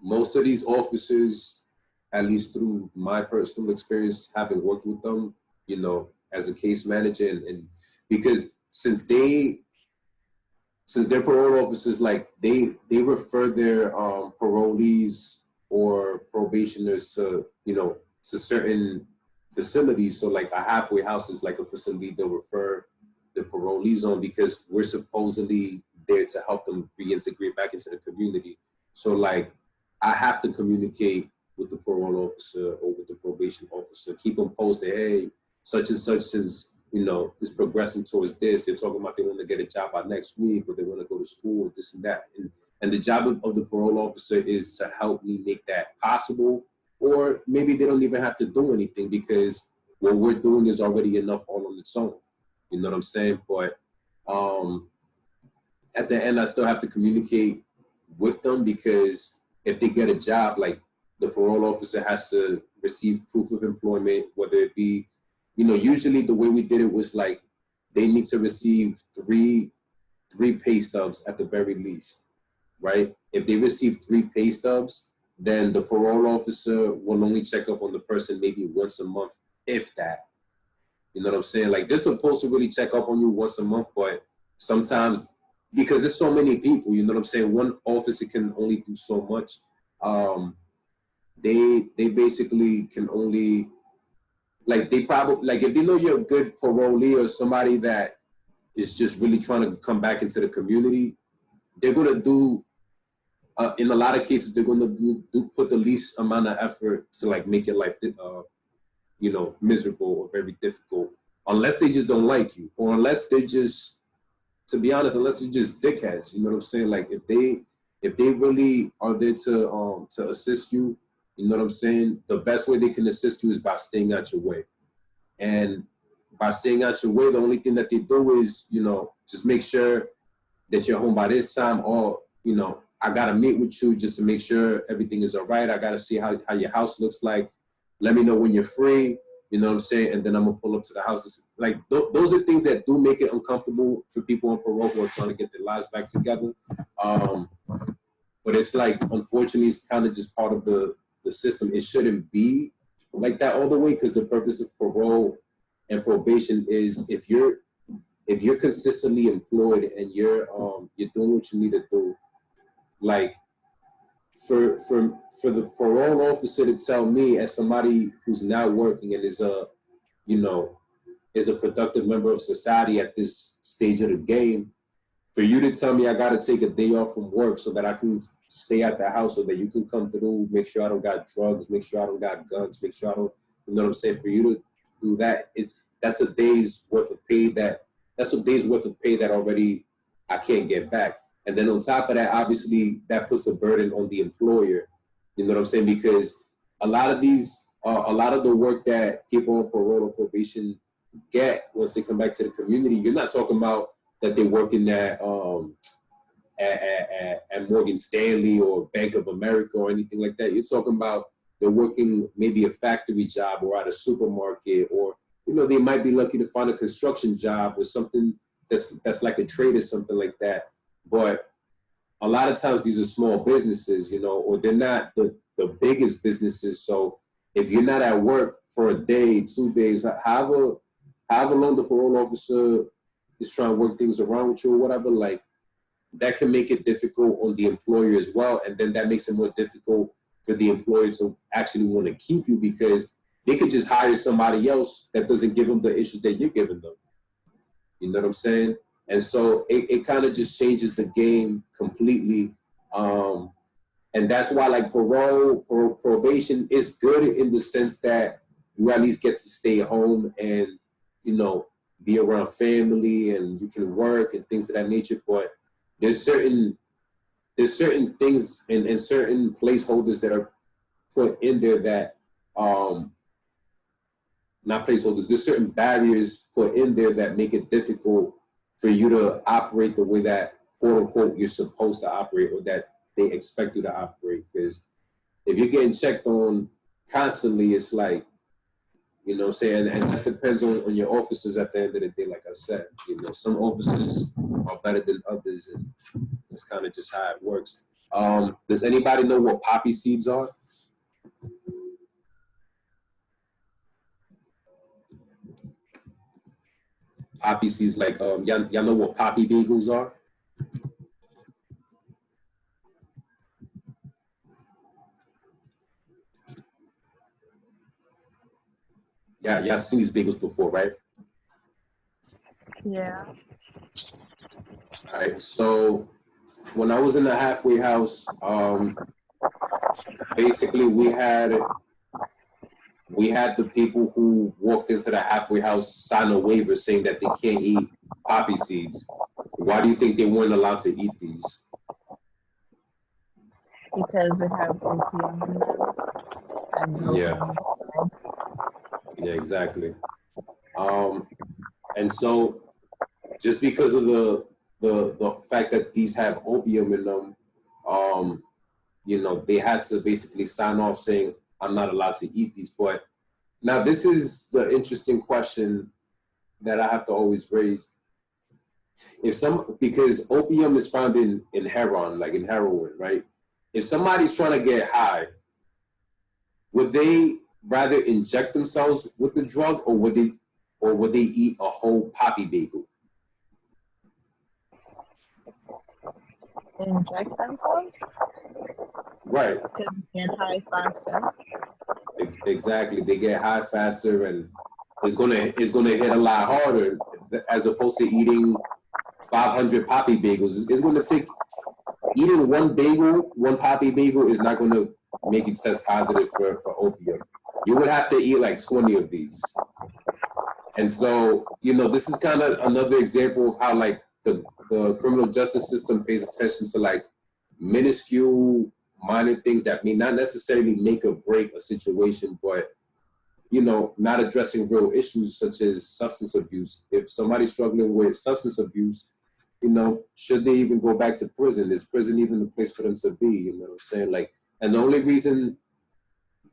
Most of these officers, at least through my personal experience, having worked with them, as a case manager, and because since they're parole officers, like they refer their parolees or probationers to certain facilities. So like a halfway house is like a facility they'll refer the parolees on because we're supposedly there to help them reintegrate back into the community. So like, I have to communicate with the parole officer or with the probation officer, keep them posted. Hey, such and such is, you know, is progressing towards this. They're talking about they want to get a job by next week, or they want to go to school, or this and that. And the job of the parole officer is to help me make that possible. Or maybe they don't even have to do anything because what we're doing is already enough all on its own. You know what I'm saying? But at the end, I still have to communicate with them because if they get a job, like the parole officer has to receive proof of employment, whether it be, you know, usually the way we did it was like they need to receive three pay stubs at the very least, right? If they receive 3 pay stubs, then the parole officer will only check up on the person maybe once a month, if that. You know what I'm saying? Like, they're supposed to really check up on you once a month, but sometimes, because there's so many people, you know what I'm saying? One officer can only do so much. They basically can only, like, they probably, like, if they know you're a good parolee or somebody that is just really trying to come back into the community, they're going to do, in a lot of cases, they're going to put the least amount of effort to, like, make your life, you know, miserable or very difficult, unless they just don't like you, or unless they just, to be honest, unless they're just dickheads. You know what I'm saying? Like, if they really are there to assist you, you know what I'm saying? The best way they can assist you is by staying out your way. And by staying out your way, the only thing that they do is, you know, just make sure that you're home by this time, or, you know, I got to meet with you just to make sure everything is all right. I got to see how your house looks like. Let me know when you're free, you know what I'm saying? And then I'm going to pull up to the house. Like, those are things that do make it uncomfortable for people on parole who are trying to get their lives back together. But it's like, unfortunately, it's kind of just part of the system. It shouldn't be like that all the way, because the purpose of parole and probation is if you're consistently employed and you're doing what you need to do, like, for the parole officer to tell me, as somebody who's not working and is a productive member of society at this stage of the game, for you to tell me I got to take a day off from work so that I can stay at the house, so that you can come through, make sure I don't got drugs, make sure I don't got guns, make sure I don't, you know what I'm saying? For you to do that, that's a day's worth of pay that already I can't get back. And then on top of that, obviously, that puts a burden on the employer. You know what I'm saying? Because a lot of the work that people on parole or probation get once they come back to the community, you're not talking about that they're working at Morgan Stanley or Bank of America or anything like that. You're talking about they're working maybe a factory job or at a supermarket, or, you know, they might be lucky to find a construction job or something that's like a trade or something like that. But a lot of times these are small businesses, you know, or they're not the biggest businesses. So if you're not at work for a day, 2 days, however long the parole officer is trying to work things around with you or whatever, like, that can make it difficult on the employer as well. And then that makes it more difficult for the employer to actually want to keep you, because they could just hire somebody else that doesn't give them the issues that you're giving them. You know what I'm saying? And so it kind of just changes the game completely. And that's why, like, probation is good in the sense that you at least get to stay home and, you know, be around family and you can work and things of that nature. But there's certain things and certain placeholders that are put in there that, not placeholders, there's certain barriers put in there that make it difficult for you to operate the way that, quote unquote, you're supposed to operate, or that they expect you to operate. Because if you're getting checked on constantly, it's like, you know what I'm saying? And that depends on your officers at the end of the day, like I said. You know, some officers are better than others, and that's kind of just how it works. Does anybody know what poppy seeds are? Poppy seeds, like, y'all know what poppy bagels are? Yeah, y'all seen these bagels before, right? Yeah. All right. So when I was in the halfway house, basically we had the people who walked into the halfway house sign a waiver saying that they can't eat poppy seeds. Why do you think they weren't allowed to eat these? Because they have opium in them. And Yeah. opium is a drug. Yeah, exactly. And so just because of the fact that these have opium in them, you know, they had to basically sign off saying, I'm not allowed to eat these. But now this is the interesting question that I have to always raise. Because opium is found in heroin, like in heroin, right? If somebody's trying to get high, would they rather inject themselves with the drug, or would they eat a whole poppy bagel? Inject themselves? Right. Because they get high faster. Exactly. They get high faster, and it's gonna hit a lot harder as opposed to eating 500 poppy bagels. It's gonna take eating one poppy bagel is not gonna make you test positive for opium. You would have to eat like 20 of these. And so, you know, this is kind of another example of how like the criminal justice system pays attention to like minuscule minor things that may not necessarily make or break a situation, but, you know, not addressing real issues such as substance abuse. If somebody's struggling with substance abuse, you know, should they even go back to prison? Is prison even the place for them to be? You know what I'm saying? Like, and the only reason,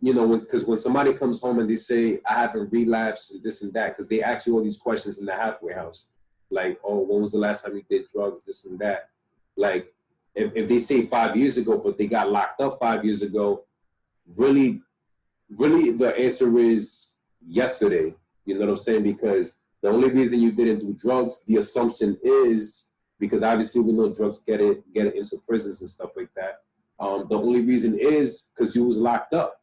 you know, because when somebody comes home and they say, I haven't relapsed and this and that, because they ask you all these questions in the halfway house. Like, oh, when was the last time you did drugs, this and that? Like, if they say 5 years ago, but they got locked up 5 years ago, really the answer is yesterday. You know what I'm saying? Because the only reason you didn't do drugs, the assumption is, because obviously we know drugs get it into prisons and stuff like that. The only reason is because you was locked up.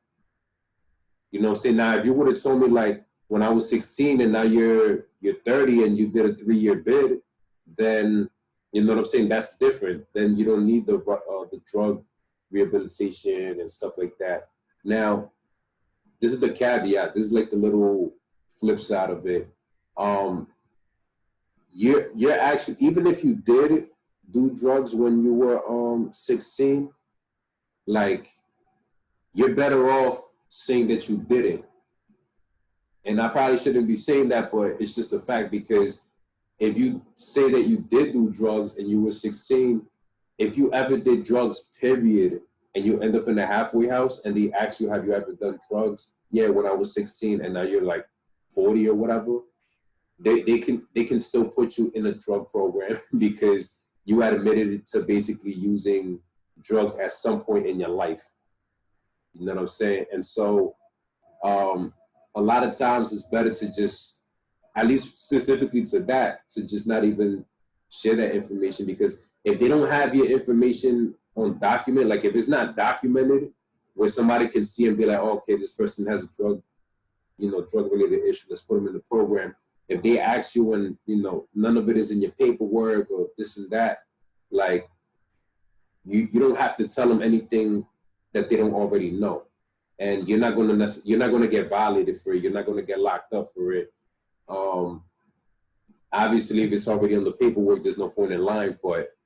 You know what I'm saying? Now, if you would have told me like when I was 16 and now you're 30 and you did a 3-year bid, then you know what I'm saying? That's different. Then you don't need the drug rehabilitation and stuff like that. Now, this is the caveat. This is like the little flip side of it. You're actually, even if you did do drugs when you were 16, like you're better off saying that you didn't. And I probably shouldn't be saying that, but it's just a fact, because if you say that you did do drugs and you were 16, if you ever did drugs, period, and you end up in a halfway house and they ask you, have you ever done drugs? Yeah, when I was 16, and now you're like 40 or whatever, they can still put you in a drug program because you had admitted to basically using drugs at some point in your life. You know what I'm saying? And so a lot of times it's better to just, at least specifically to that, to just not even share that information, because if they don't have your information on document, like if it's not documented where somebody can see and be like, oh, okay, this person has a drug related issue, let's put them in the program. If they ask you and, you know, none of it is in your paperwork or this and that, like you don't have to tell them anything that they don't already know. And you're not gonna get violated for it. You're not gonna get locked up for it. Obviously, if it's already on the paperwork, there's no point in lying. But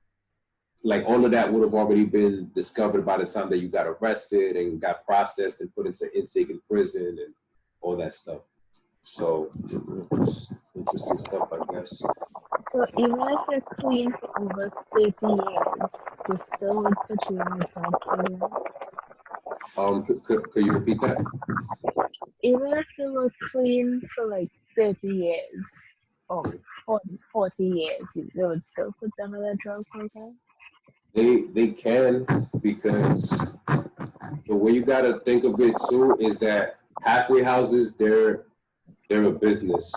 like all of that would have already been discovered by the time that you got arrested and got processed and put into intake in prison and all that stuff. So it's interesting stuff, I guess. So even if you're clean for over 30 years, they still would put you in the drug program. Could you repeat that? Even if they were clean for like 30 years or 40 years, they would still put them in a drug program? They can, because the way you gotta think of it too is that halfway houses, they're a business.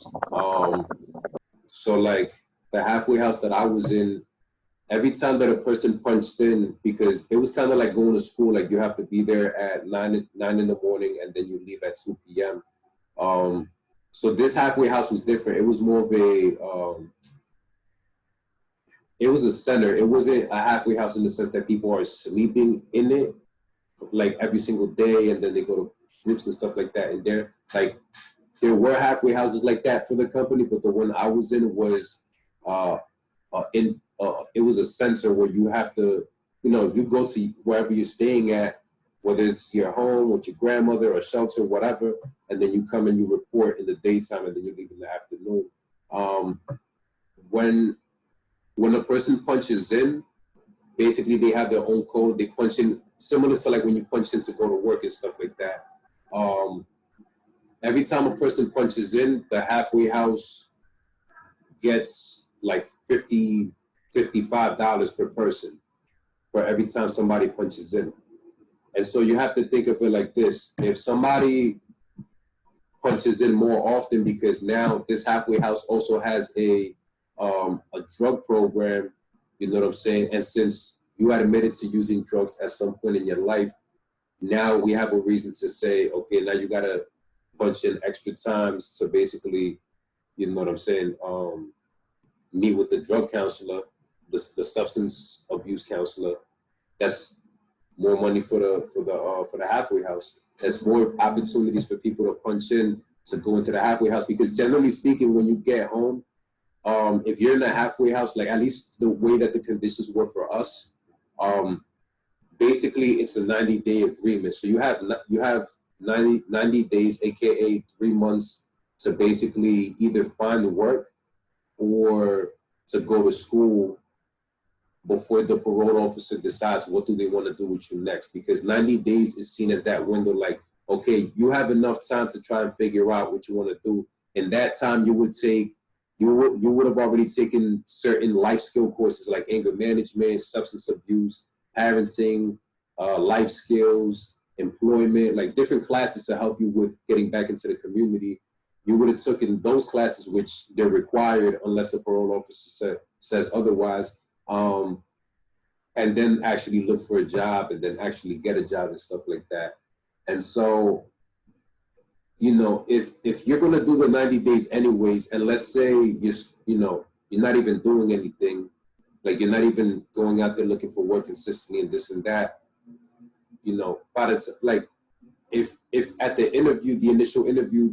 So like the halfway house that I was in, every time that a person punched in, because it was kind of like going to school, like you have to be there at 9 in the morning and then you leave at 2 p.m. So this halfway house was different. It was more of a, it was a center. It wasn't a halfway house in the sense that people are sleeping in it like every single day, and then they go to groups and stuff like that. And there were halfway houses like that for the company, but the one I was in was it was a center where you have to, you go to wherever you're staying at, whether it's your home with your grandmother or shelter, whatever, and then you come and you report in the daytime, and then you leave in the afternoon. When a person punches in, basically they have their own code. They punch in, similar to like when you punch in to go to work and stuff like that. Every time a person punches in, the halfway house gets like $55 per person for every time somebody punches in. And so you have to think of it like this. If somebody punches in more often, because now this halfway house also has a drug program, you know what I'm saying? And since you had admitted to using drugs at some point in your life, now we have a reason to say, okay, now you gotta punch in extra times to basically, you know what I'm saying, meet with the drug counselor, the substance abuse counselor. That's more money for the halfway house. There's more opportunities for people to punch in to go into the halfway house, because generally speaking, when you get home, if you're in a halfway house, like at least the way that the conditions were for us, basically it's a 90-day agreement. So you have 90 days, aka 3 months, to basically either find work or to go to school before the parole officer decides what do they want to do with you next. Because 90 days is seen as that window, like, okay, you have enough time to try and figure out what you want to do. In that time, you would have already taken certain life skill courses like anger management, substance abuse, parenting, life skills, employment, like different classes to help you with getting back into the community. You would have taken those classes, which they're required unless the parole officer says otherwise, and then actually look for a job and then actually get a job and stuff like that. And so, if you're gonna do the 90 days anyways, and let's say you're not even doing anything, like you're not even going out there looking for work consistently and this and that, but it's like, if at the interview, the initial interview,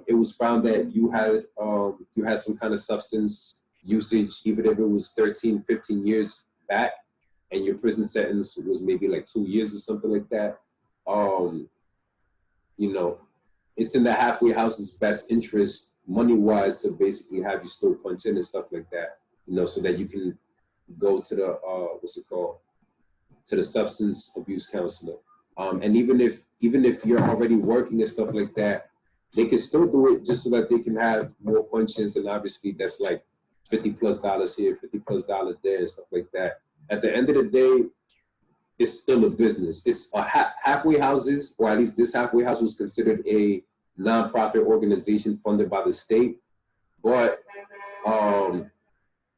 it was found that you had some kind of substance usage, even if it was 13, 15 years back, and your prison sentence was maybe like 2 years or something like that, it's in the halfway house's best interest, money-wise, to basically have you still punch in and stuff like that, so that you can go to the, to the substance abuse counselor. And even if you're already working and stuff like that, they can still do it just so that they can have more punch-ins, and obviously that's like $50+ here, $50+ there, and stuff like that. At the end of the day, it's still a business. It's halfway houses, or at least this halfway house was considered a nonprofit organization funded by the state, but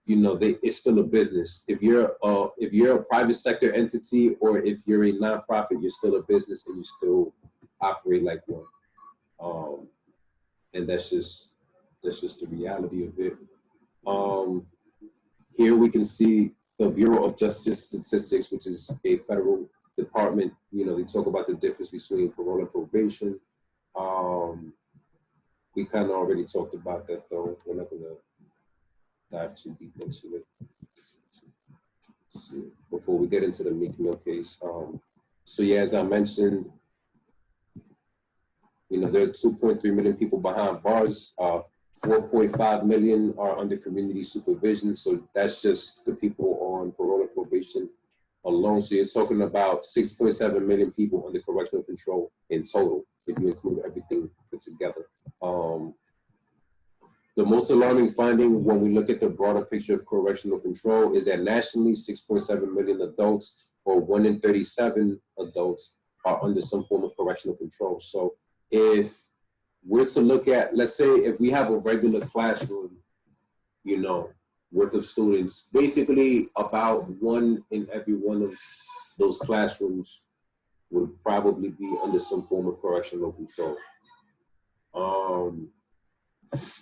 it's still a business. If you're a private sector entity, or if you're a nonprofit, you're still a business and you still operate like one. And that's just the reality of it. Here we can see the Bureau of Justice Statistics, which is a federal department. They talk about the difference between parole and probation. We kind of already talked about that, though. We're not going to dive too deep into it. So before we get into the Meek Mill case. So yeah, as I mentioned, there are 2.3 million people behind bars. 4.5 million are under community supervision. So that's just the people on parole and probation alone. So you're talking about 6.7 million people under correctional control in total, if you include everything put together. The most alarming finding when we look at the broader picture of correctional control is that nationally, 6.7 million adults, or 1 in 37 adults, are under some form of correctional control. So if we're to look at, let's say if we have a regular classroom, worth of students, basically about 1 in every one of those classrooms would probably be under some form of correctional control.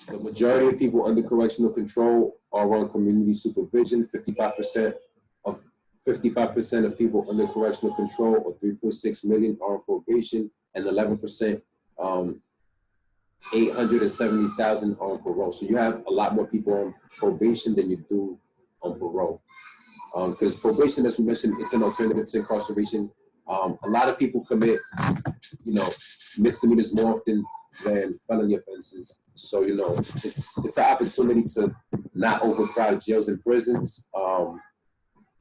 The majority of people under correctional control are on community supervision. 55% of people under correctional control, or 3.6 million, are on probation, and 11%, 870,000, are on parole. So you have a lot more people on probation than you do on parole. Because probation, as we mentioned, it's an alternative to incarceration. A lot of people commit, misdemeanors more often than felony offenses. So, it's an opportunity to not overcrowd jails and prisons,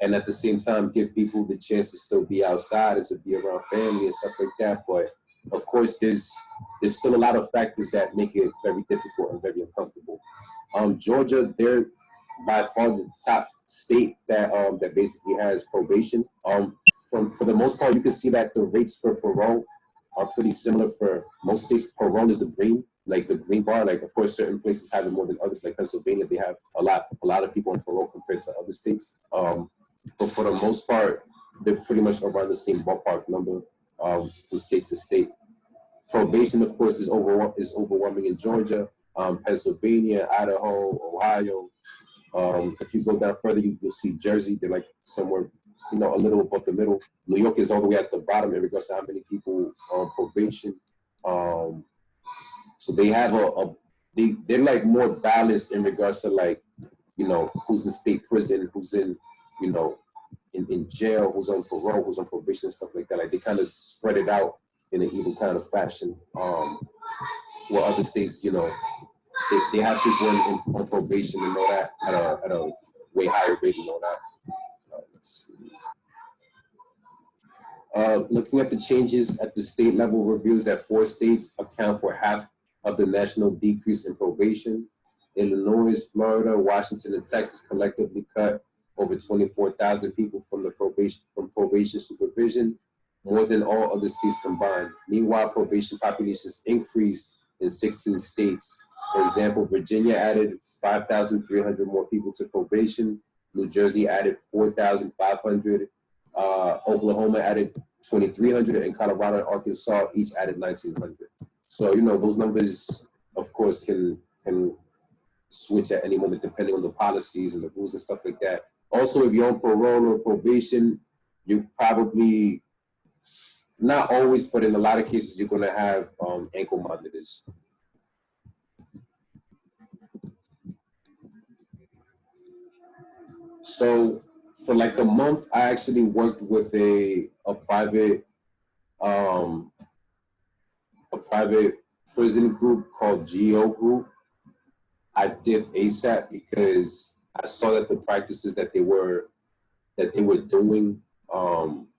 and at the same time give people the chance to still be outside and to be around family and stuff like that. But of course, there's still a lot of factors that make it very difficult and very uncomfortable. Georgia, they're by far the top state that basically has probation. For the most part, you can see that the rates for parole are pretty similar for most states. Parole is the green bar. Like, of course, certain places have it more than others. Like Pennsylvania, they have a lot of people on parole compared to other states. But for the most part, they're pretty much around the same ballpark number from state to state. Probation, of course, is overwhelming in Georgia, Pennsylvania, Idaho, Ohio. If you go down further, you'll see Jersey. They're like somewhere, a little above the middle. New York is all the way at the bottom in regards to how many people are on probation. So they have they're like more balanced in regards to, like, who's in state prison, who's in jail, who's on parole, who's on probation, and stuff like that. Like, they kind of spread it out in an even kind of fashion. Where other states, they have people on probation and all that at a way higher rate and all that. Let's see. Looking at the changes at the state level reveals that 4 states account for half of the national decrease in probation. Illinois, Florida, Washington, and Texas collectively cut over 24,000 people from probation supervision, more than all other states combined. Meanwhile, probation populations increased in 16 states. For example, Virginia added 5,300 more people to probation. New Jersey added 4,500. Oklahoma added 2,300, and Colorado and Arkansas each added 1,900. So, those numbers, of course, can switch at any moment depending on the policies and the rules and stuff like that. Also, if you're on parole or probation, you probably, not always, but in a lot of cases, you're going to have ankle monitors. So for like a month, I actually worked with a private prison group called GO Group. I dipped ASAP because I saw that the practices that they were doing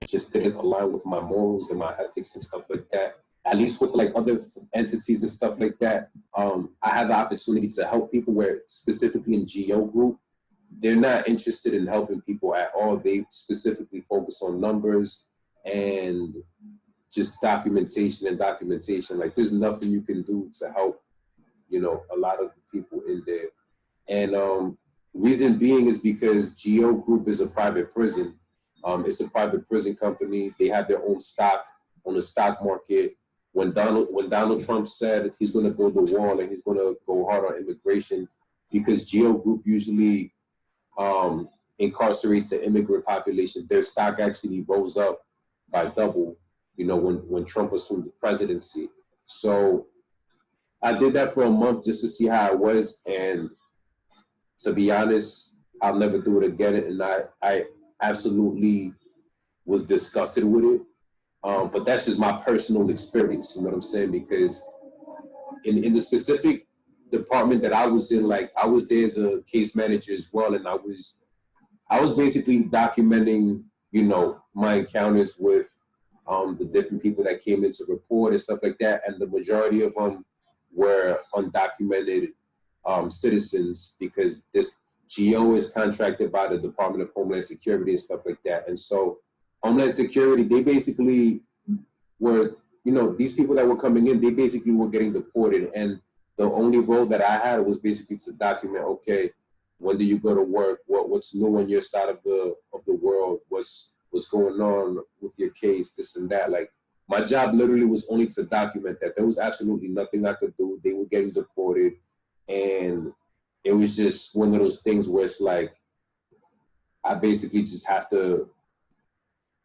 just didn't align with my morals and my ethics and stuff like that. At least with like other entities and stuff like that, I have the opportunity to help people, where specifically in GO Group, they're not interested in helping people at all. They specifically focus on numbers and just documentation. Like, there's nothing you can do to help, a lot of people in there. And reason being is because GO Group is a private prison. It's a private prison company. They have their own stock on the stock market. When Donald Trump said he's going to build a wall and he's going to go hard on immigration, because GO Group usually incarcerates the immigrant population, their stock actually rose up by double, when Trump assumed the presidency. So I did that for a month just to see how it was, and to be honest, I'll never do it again. And I absolutely was disgusted with it. But that's just my personal experience, you know what I'm saying? Because in the specific department that I was in, like, I was there as a case manager as well, and I was basically documenting, my encounters with the different people that came in to report and stuff like that, and the majority of them were undocumented citizens, because this GO is contracted by the Department of Homeland Security and stuff like that. And so Homeland Security, they basically were, these people that were coming in, they basically were getting deported. And the only role that I had was basically to document, okay, when do you go to work? What's new on your side of the world? What's going on with your case? This and that. Like, my job literally was only to document that. There was absolutely nothing I could do. They were getting deported. And it was just one of those things where it's like, I basically just have to,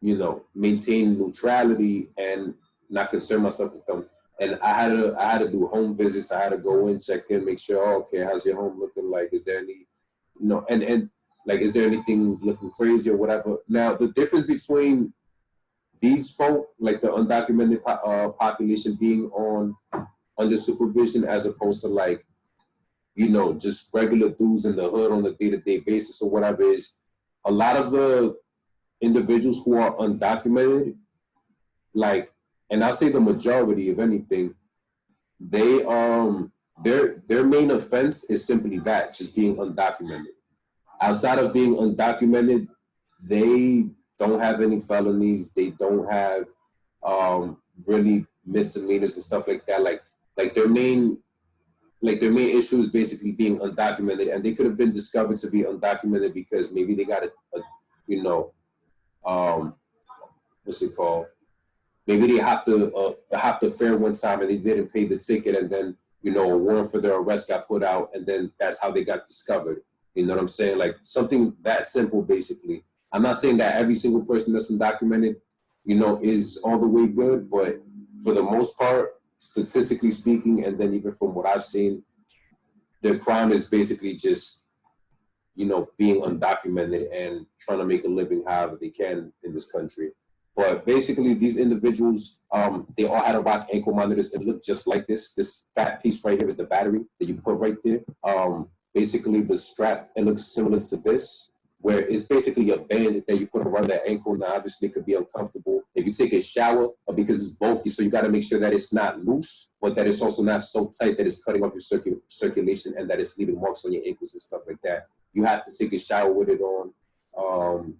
you know, maintain neutrality and not concern myself with them. And I had to do home visits. I had to go in, check in, make sure, oh, okay, how's your home looking like? Is there any, you know, and like, is there anything looking crazy or whatever? Now, the difference between these folk, like the undocumented population being under supervision as opposed to like, you know, just regular dudes in the hood on a day-to-day basis or whatever, is a lot of the individuals who are undocumented, like, and I'll say the majority of anything, they their main offense is simply that, just being undocumented. Outside of being undocumented, they don't have any felonies. They don't have really misdemeanors and stuff like that. Like their main issue is basically being undocumented, and they could have been discovered to be undocumented because maybe they got a you know, what's it called? Maybe they hopped the fare one time and they didn't pay the ticket, and then, you know, a warrant for their arrest got put out, and then that's how they got discovered. You know what I'm saying? Like something that simple, basically. I'm not saying that every single person that's undocumented, you know, is all the way good, but for the most part, statistically speaking, and then even from what I've seen, their crime is basically just, you know, being undocumented and trying to make a living however they can in this country. But basically, these individuals, they all had to rock ankle monitors. It looked just like this. This fat piece right here is the battery that you put right there. Basically, the strap, it looks similar to this, where it's basically a band that you put around that ankle. Now, obviously, it could be uncomfortable. If you take a shower, because it's bulky, so you got to make sure that it's not loose, but that it's also not so tight that it's cutting off your circulation and that it's leaving marks on your ankles and stuff like that. You have to take a shower with it on,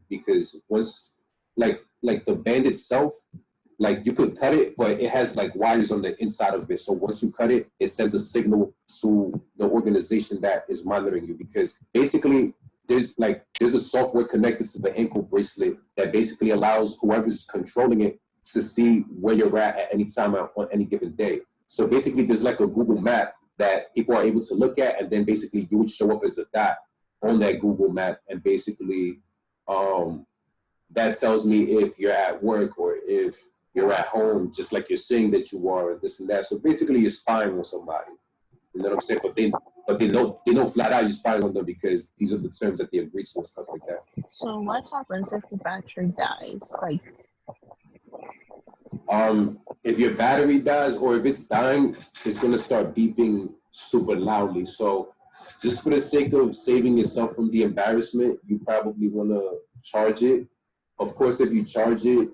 because once, like the band itself, like you could cut it, but it has like wires on the inside of it. So once you cut it, it sends a signal to the organization that is monitoring you, because basically there's a software connected to the ankle bracelet that basically allows whoever's controlling it to see where you're at any time on any given day. So basically there's like a Google map that people are able to look at, and then basically you would show up as a dot on that Google map, and basically that tells me if you're at work or if you're at home, just like you're saying that you are, and this and that. So basically you're spying on somebody. You know what I'm saying? But they know flat out you're spying on them because these are the terms that they agree to and stuff like that. So what happens if the battery dies? Like, if your battery dies or if it's dying, it's gonna start beeping super loudly. So just for the sake of saving yourself from the embarrassment, you probably wanna charge it. Of course, if you charge it,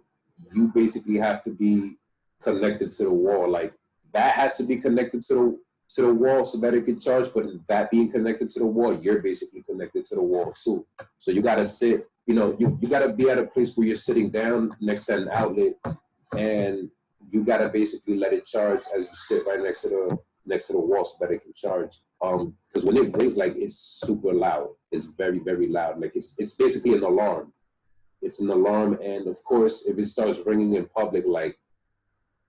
you basically have to be connected to the wall. Like that has to be connected to the wall so that it can charge, but that being connected to the wall, you're basically connected to the wall too. So you gotta sit, you know, you gotta be at a place where you're sitting down next to an outlet, and you gotta basically let it charge as you sit right next to the wall so that it can charge. Because when it rings, like it's super loud. It's very, very loud. Like it's basically an alarm. It's an alarm, and of course, if it starts ringing in public, like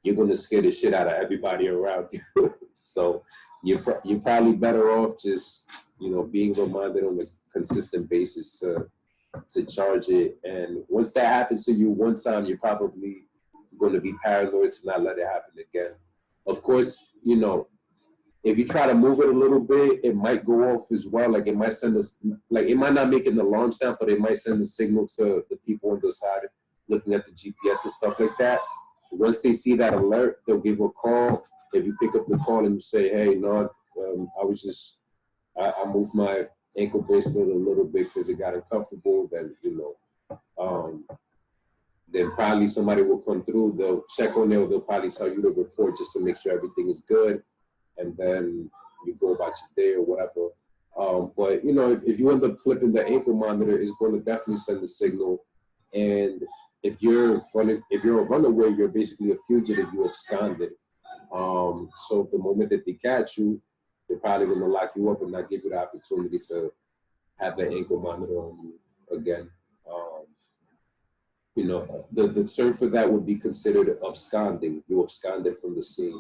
you're gonna scare the shit out of everybody around you. So you're probably better off just, you know, being reminded on a consistent basis to charge it. And once that happens to you one time, you're probably going to be paranoid to not let it happen again. Of course, you know, if you try to move it a little bit, it might go off as well. Like it might send us, like it might not make an alarm sound, but it might send a signal to the people on the side looking at the GPS and stuff like that. Once they see that alert, they'll give you a call. If you pick up the call and you say, hey, no, I moved my ankle bracelet a little bit because it got uncomfortable, then, you know, then probably somebody will come through. They'll check on it, or they'll probably tell you to report just to make sure everything is good. And then you go about your day or whatever. But, you know, if you end up clipping the ankle monitor, it's going to definitely send a signal. And if you're a runaway, you're basically a fugitive, you're absconded. So the moment that they catch you, they're probably going to lock you up and not give you the opportunity to have that ankle monitor on you again. You know, the term for that would be considered absconding. You absconded from the scene,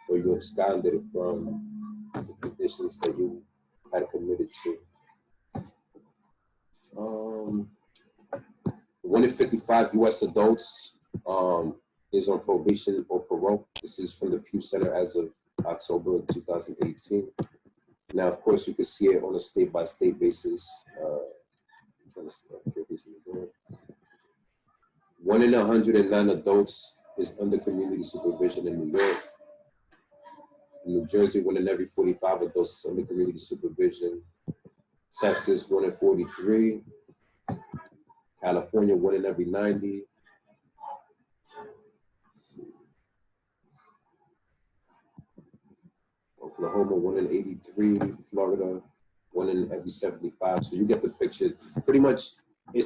or you absconded from the conditions that you had committed to. 1 in 55 U.S. adults is on probation or parole. This is from the Pew Center as of October 2018. Now, of course, you can see it on a state-by-state basis. I'm trying to see. Okay, 1 in 109 adults is under community supervision in New York. In New Jersey, 1 in every 45 adults is under community supervision. Texas, 1 in 43. California, 1 in every 90. Oklahoma, 1 in 83. Florida, 1 in every 75. So you get the picture. Pretty much, you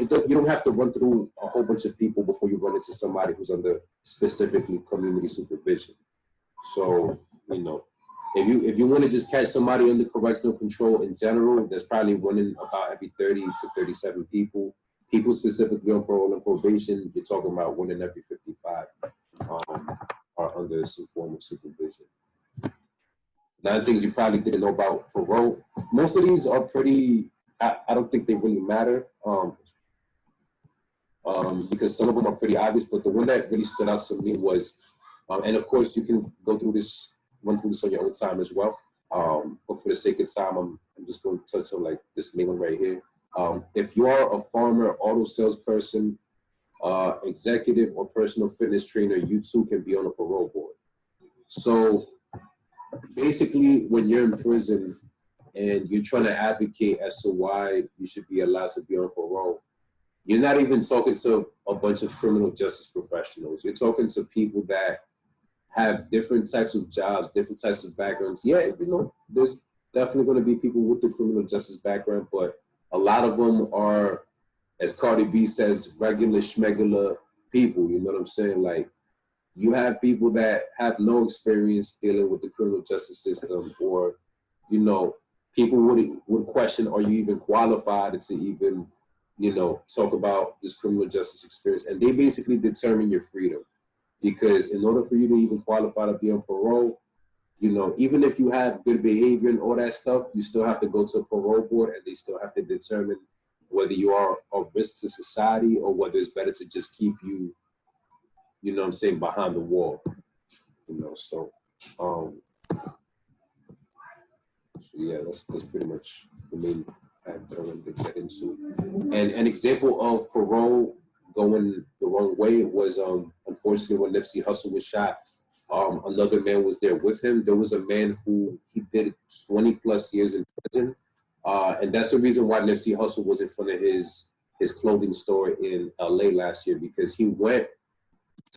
don't have to run through a whole bunch of people before you run into somebody who's under specifically community supervision. So, you know, if you want to just catch somebody under correctional control in general, there's probably 1 in about every 30 to 37 people. People specifically on parole and probation, you're talking about 1 in every 55 are under some form of supervision. 9 things you probably didn't know about parole. Most of these are pretty, I don't think they really matter because some of them are pretty obvious, but the one that really stood out to me was, and of course you can run through this on your own time as well. But for the sake of time, I'm just going to touch on like this main one right here. If you are a farmer, auto salesperson, executive, or personal fitness trainer, you too can be on a parole board. So basically, when you're in prison and you're trying to advocate as to why you should be allowed to be on parole, you're not even talking to a bunch of criminal justice professionals. You're talking to people that have different types of jobs, different types of backgrounds. Yeah, you know, there's definitely going to be people with the criminal justice background, but a lot of them are, as Cardi B says, regular schmegular people. You know what I'm saying? Like, you have people that have no experience dealing with the criminal justice system, or, you know, people would question, are you even qualified to even, you know, talk about this criminal justice experience? And they basically determine your freedom. Because in order for you to even qualify to be on parole, you know, even if you have good behavior and all that stuff, you still have to go to a parole board, and they still have to determine whether you are a risk to society or whether it's better to just keep you, you know what I'm saying, behind the wall. You know, so yeah, that's pretty much the main fact that I wanted to get into. And an example of parole going the wrong way was unfortunately when Nipsey Hussle was shot. Another man was there with him. There was a man who he did 20 plus years in prison. And that's the reason why Nipsey Hussle was in front of his clothing store in LA last year, because he went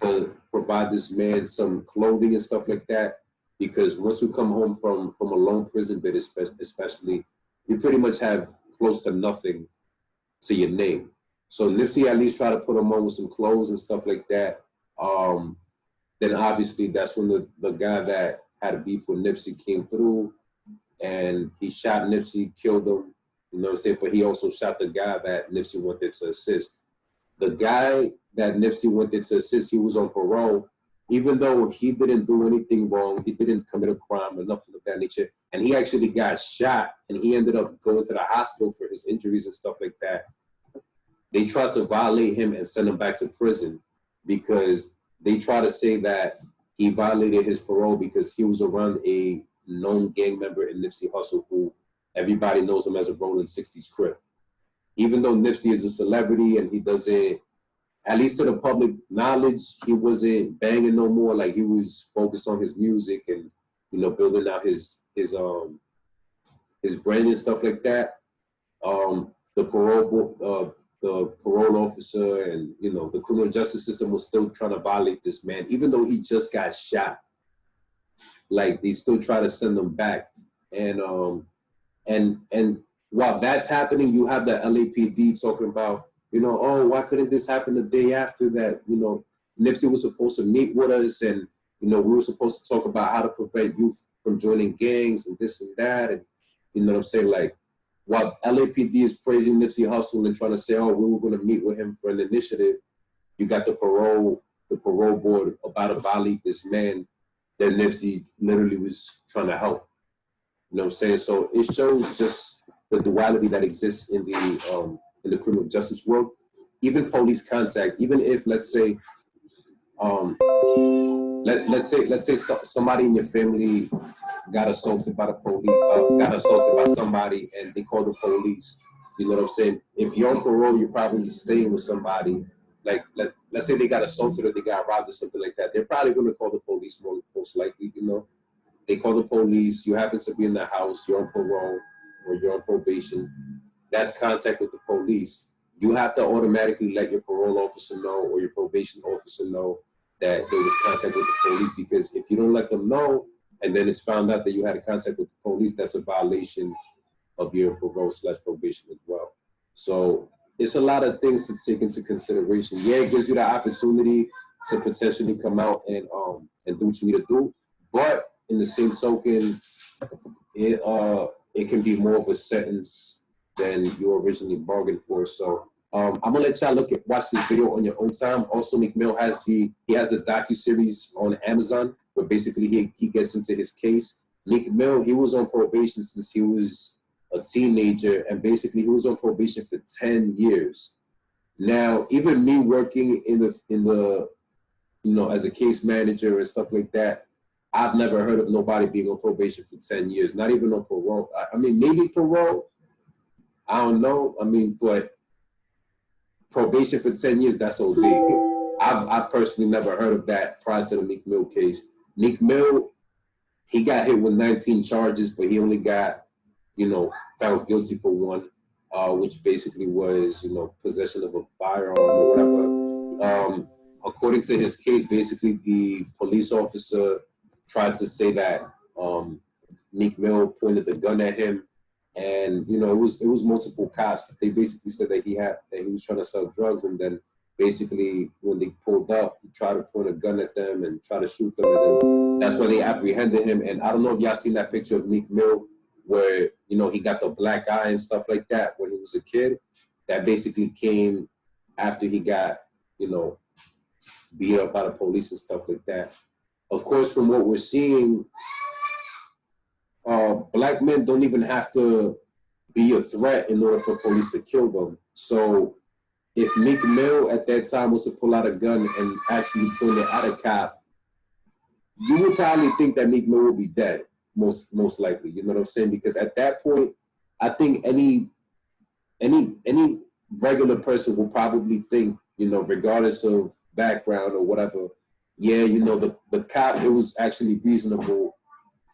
to provide this man some clothing and stuff like that. Because once you come home from a long prison bit, especially, you pretty much have close to nothing to your name. So Nipsey at least tried to put him on with some clothes and stuff like that. Then obviously that's when the guy that had a beef with Nipsey came through, and he shot Nipsey, killed him, you know what I'm saying? But he also shot the guy that Nipsey wanted to assist. The guy that Nipsey wanted to assist, he was on parole, even though he didn't do anything wrong, he didn't commit a crime or nothing of that nature, and he actually got shot, and he ended up going to the hospital for his injuries and stuff like that. They tried to violate him and send him back to prison because they try to say that he violated his parole because he was around a known gang member in Nipsey Hussle who everybody knows him as a Rolling 60s Crip. Even though Nipsey is a celebrity and he doesn't, at least to the public knowledge, he wasn't banging no more. Like, he was focused on his music and, you know, building out his brand and stuff like that. The parole officer and, you know, the criminal justice system was still trying to violate this man, even though he just got shot. Like, they still try to send him back. And while that's happening, you have the LAPD talking about, you know, oh, why couldn't this happen the day after that? You know, Nipsey was supposed to meet with us, and, you know, we were supposed to talk about how to prevent youth from joining gangs and this and that. And, you know what I'm saying? Like, while LAPD is praising Nipsey Hussle and trying to say, oh, we were going to meet with him for an initiative, you got the parole board about to violate this man that Nipsey literally was trying to help. You know what I'm saying? So it shows just the duality that exists in the criminal justice world. Even police contact, even if let's say somebody in your family got assaulted by the police, got assaulted by somebody, and they call the police. You know what I'm saying? If you're on parole, you're probably staying with somebody. Like let's say they got assaulted or they got robbed or something like that. They're probably going to call the police most likely. You know, they call the police. You happen to be in the house. You're on parole or you're on probation. That's contact with the police. You have to automatically let your parole officer know or your probation officer know that there was contact with the police, because if you don't let them know and then it's found out that you had a contact with the police, that's a violation of your parole/probation as well. So it's a lot of things to take into consideration. Yeah, it gives you the opportunity to potentially come out and do what you need to do, but in the same token, it can be more of a sentence than you originally bargained for. So I'm gonna let y'all watch this video on your own time. Also, Meek Mill has a docuseries on Amazon where basically he gets into his case. Meek Mill, he was on probation since he was a teenager, and basically he was on probation for 10 years. Now, even me working in the as a case manager and stuff like that, I've never heard of nobody being on probation for 10 years, not even on parole. I mean, maybe parole, I don't know. I mean, but probation for 10 years, that's OD. I've personally never heard of that prior to the Meek Mill case. Meek Mill, he got hit with 19 charges, but he only got, found guilty for one, which basically was, possession of a firearm or whatever. According to his case, basically the police officer tried to say that Meek Mill pointed the gun at him. And it was multiple cops. They basically said that he was trying to sell drugs, and then basically when they pulled up, he tried to point a gun at them and try to shoot them, and then that's why they apprehended him. And I don't know if y'all seen that picture of Meek Mill where he got the black eye and stuff like that when he was a kid. That basically came after he got beat up by the police and stuff like that. Of course, from what we're seeing, black men don't even have to be a threat in order for police to kill them. So if Meek Mill at that time was to pull out a gun and actually point it at a cop, you would probably think that Meek Mill would be dead, most likely. You know what I'm saying? Because at that point, I think any regular person will probably think, regardless of background or whatever, yeah, the cop, it was actually reasonable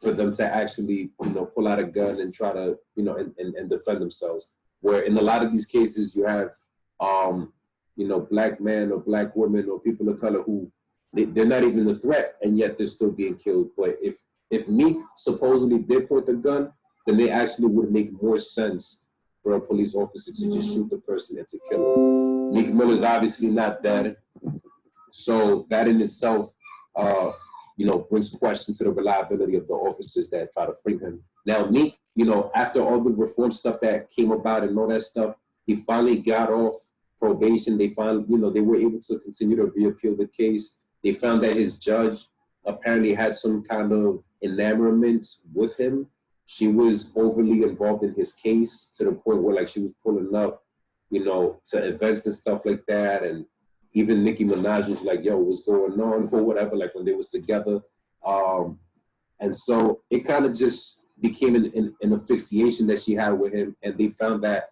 for them to actually, pull out a gun and try to, and defend themselves. Where in a lot of these cases, you have, black men or black women or people of color who they're not even a threat, and yet they're still being killed. But if Meek supposedly did point the gun, then they actually would make more sense for a police officer to just shoot the person and to kill him. Meek Mill is obviously not dead, so that in itself, brings question to the reliability of the officers that try to free him. Now, Meek, after all the reform stuff that came about and all that stuff, he finally got off probation. They found, they were able to continue to reappeal the case. They found that his judge apparently had some kind of enamorment with him. She was overly involved in his case to the point where, she was pulling up, to events and stuff like that. And even Nicki Minaj was like, yo, what's going on, or whatever, when they was together. And so it kind of just became an asphyxiation that she had with him. And they found that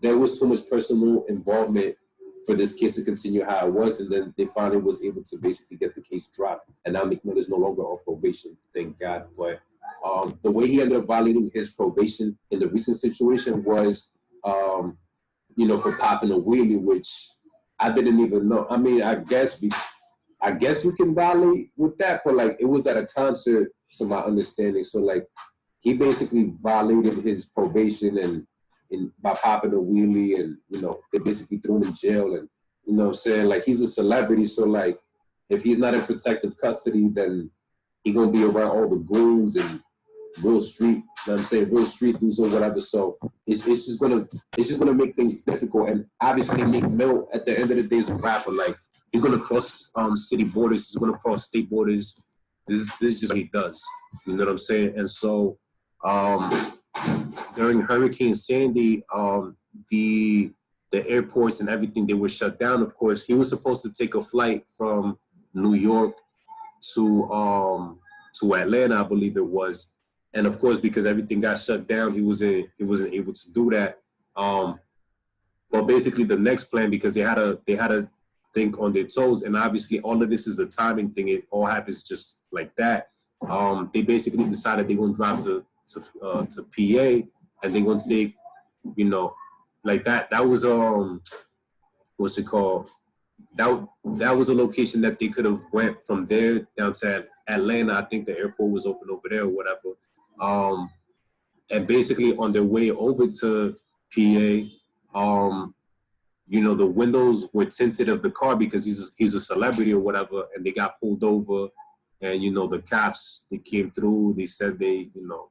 there was so much personal involvement for this case to continue how it was. And then they finally was able to basically get the case dropped. And now Meek Mill is no longer on probation, thank God. But the way he ended up violating his probation in the recent situation was, for popping a wheelie, which I didn't even know. I mean, I guess you can violate with that, but it was at a concert, to my understanding. So he basically violated his probation and by popping a wheelie, and they basically threw him in jail. And what I'm saying, he's a celebrity, so if he's not in protective custody, then he gonna be around all the goons and real street, real street dudes or whatever. So it's just gonna make things difficult. And obviously Meek Mill at the end of the day is a rapper. He's gonna cross city borders, he's gonna cross state borders, This is just what he does. You know what I'm saying? And so during Hurricane Sandy, the airports and everything, they were shut down. Of course, he was supposed to take a flight from New York to Atlanta, I believe it was. And of course, because everything got shut down, he wasn't able to do that. But basically, the next plan, because they had to think on their toes, and obviously, all of this is a timing thing. It all happens just like that. They basically decided they're gonna drive to PA, and they're gonna take, you know, like that. That was what's it called? That was a location that they could have went from there down to Atlanta. I think the airport was open over there or whatever. And basically on their way over to PA, you know, the windows were tinted of the car because he's a celebrity or whatever, and they got pulled over, and you know the cops, they came through. They said they, you know,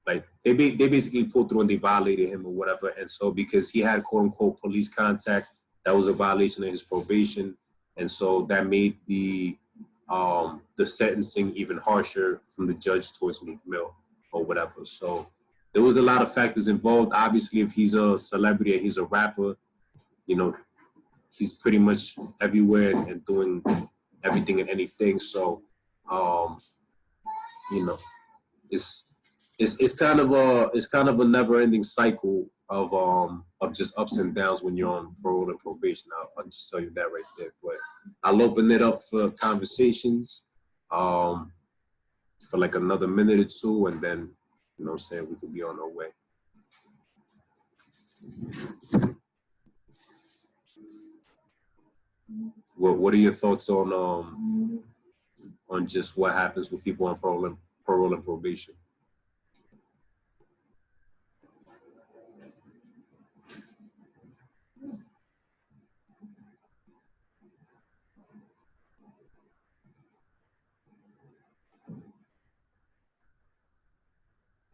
like they basically pulled through and they violated him or whatever. And so because he had quote unquote police contact, that was a violation of his probation, and so that made the sentencing even harsher from the judge towards Meek Mill or whatever. So there was a lot of factors involved. Obviously, if he's a celebrity and he's a rapper, you know, he's pretty much everywhere and doing everything and anything. So, you know, it's kind of a never-ending cycle of just ups and downs when you're on parole and probation. I'll just tell you that right there. But I'll open it up for conversations for like another minute or two, and then, you know what I'm saying, we could be on our way. What are your thoughts on just what happens with people on parole and probation?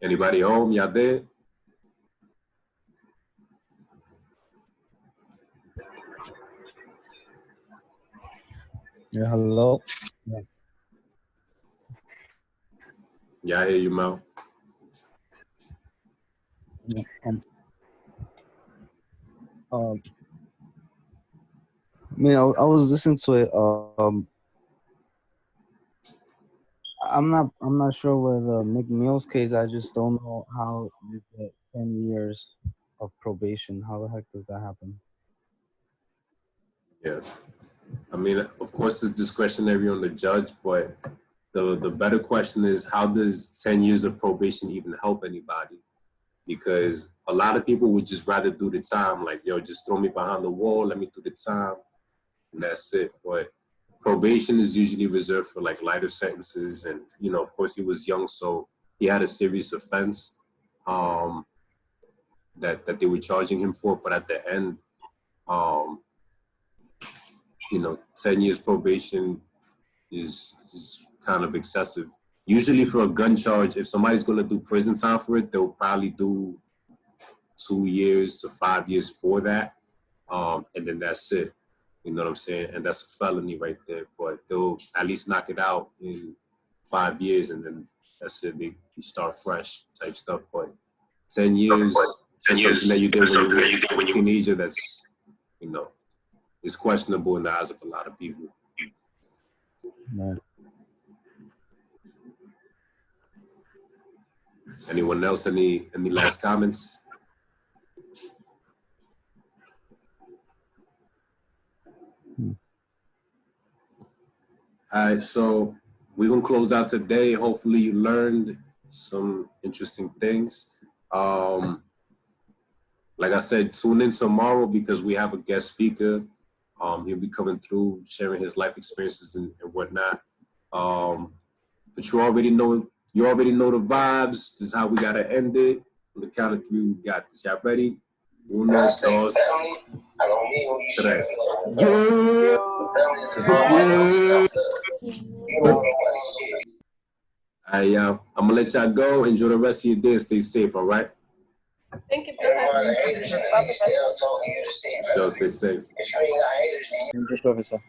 Anybody home? Y'all there? Yeah, hello. Yeah, I hear you, Mel. Yeah, I was listening to it. I'm not sure with Meek Mill's case. I just don't know how you get 10 years of probation. How the heck does that happen? Yeah, I mean, of course, it's discretionary on the judge, but the better question is, how does 10 years of probation even help anybody? Because a lot of people would just rather do the time, like, yo, just throw me behind the wall, let me do the time, and that's it. But probation is usually reserved for like lighter sentences, and you know, of course, he was young, so he had a serious offense that they were charging him for. But at the end, you know, 10 years probation is kind of excessive. Usually for a gun charge, if somebody's going to do prison time for it, they'll probably do 2 years to 5 years for that. And then that's it. You know what I'm saying? And that's a felony right there. But they'll at least knock it out in 5 years, and then that's it. They start fresh type stuff. But 10 years, 10 years something that you did when you were a teenager, that's, you know, it's questionable in the eyes of a lot of people. Right. Anyone else? Any last comments? All right, so we're gonna close out today. Hopefully you learned some interesting things. Like I said, tune in tomorrow because we have a guest speaker. He'll be coming through, sharing his life experiences and whatnot. But you already know the vibes. This is how we gotta end it. On the count of 3, we got this. Y'all ready? 1, 2, 3. I'm gonna let y'all go. Enjoy the rest of your day and stay safe, all right? Thank you for having me. So stay safe. Thank you, Professor.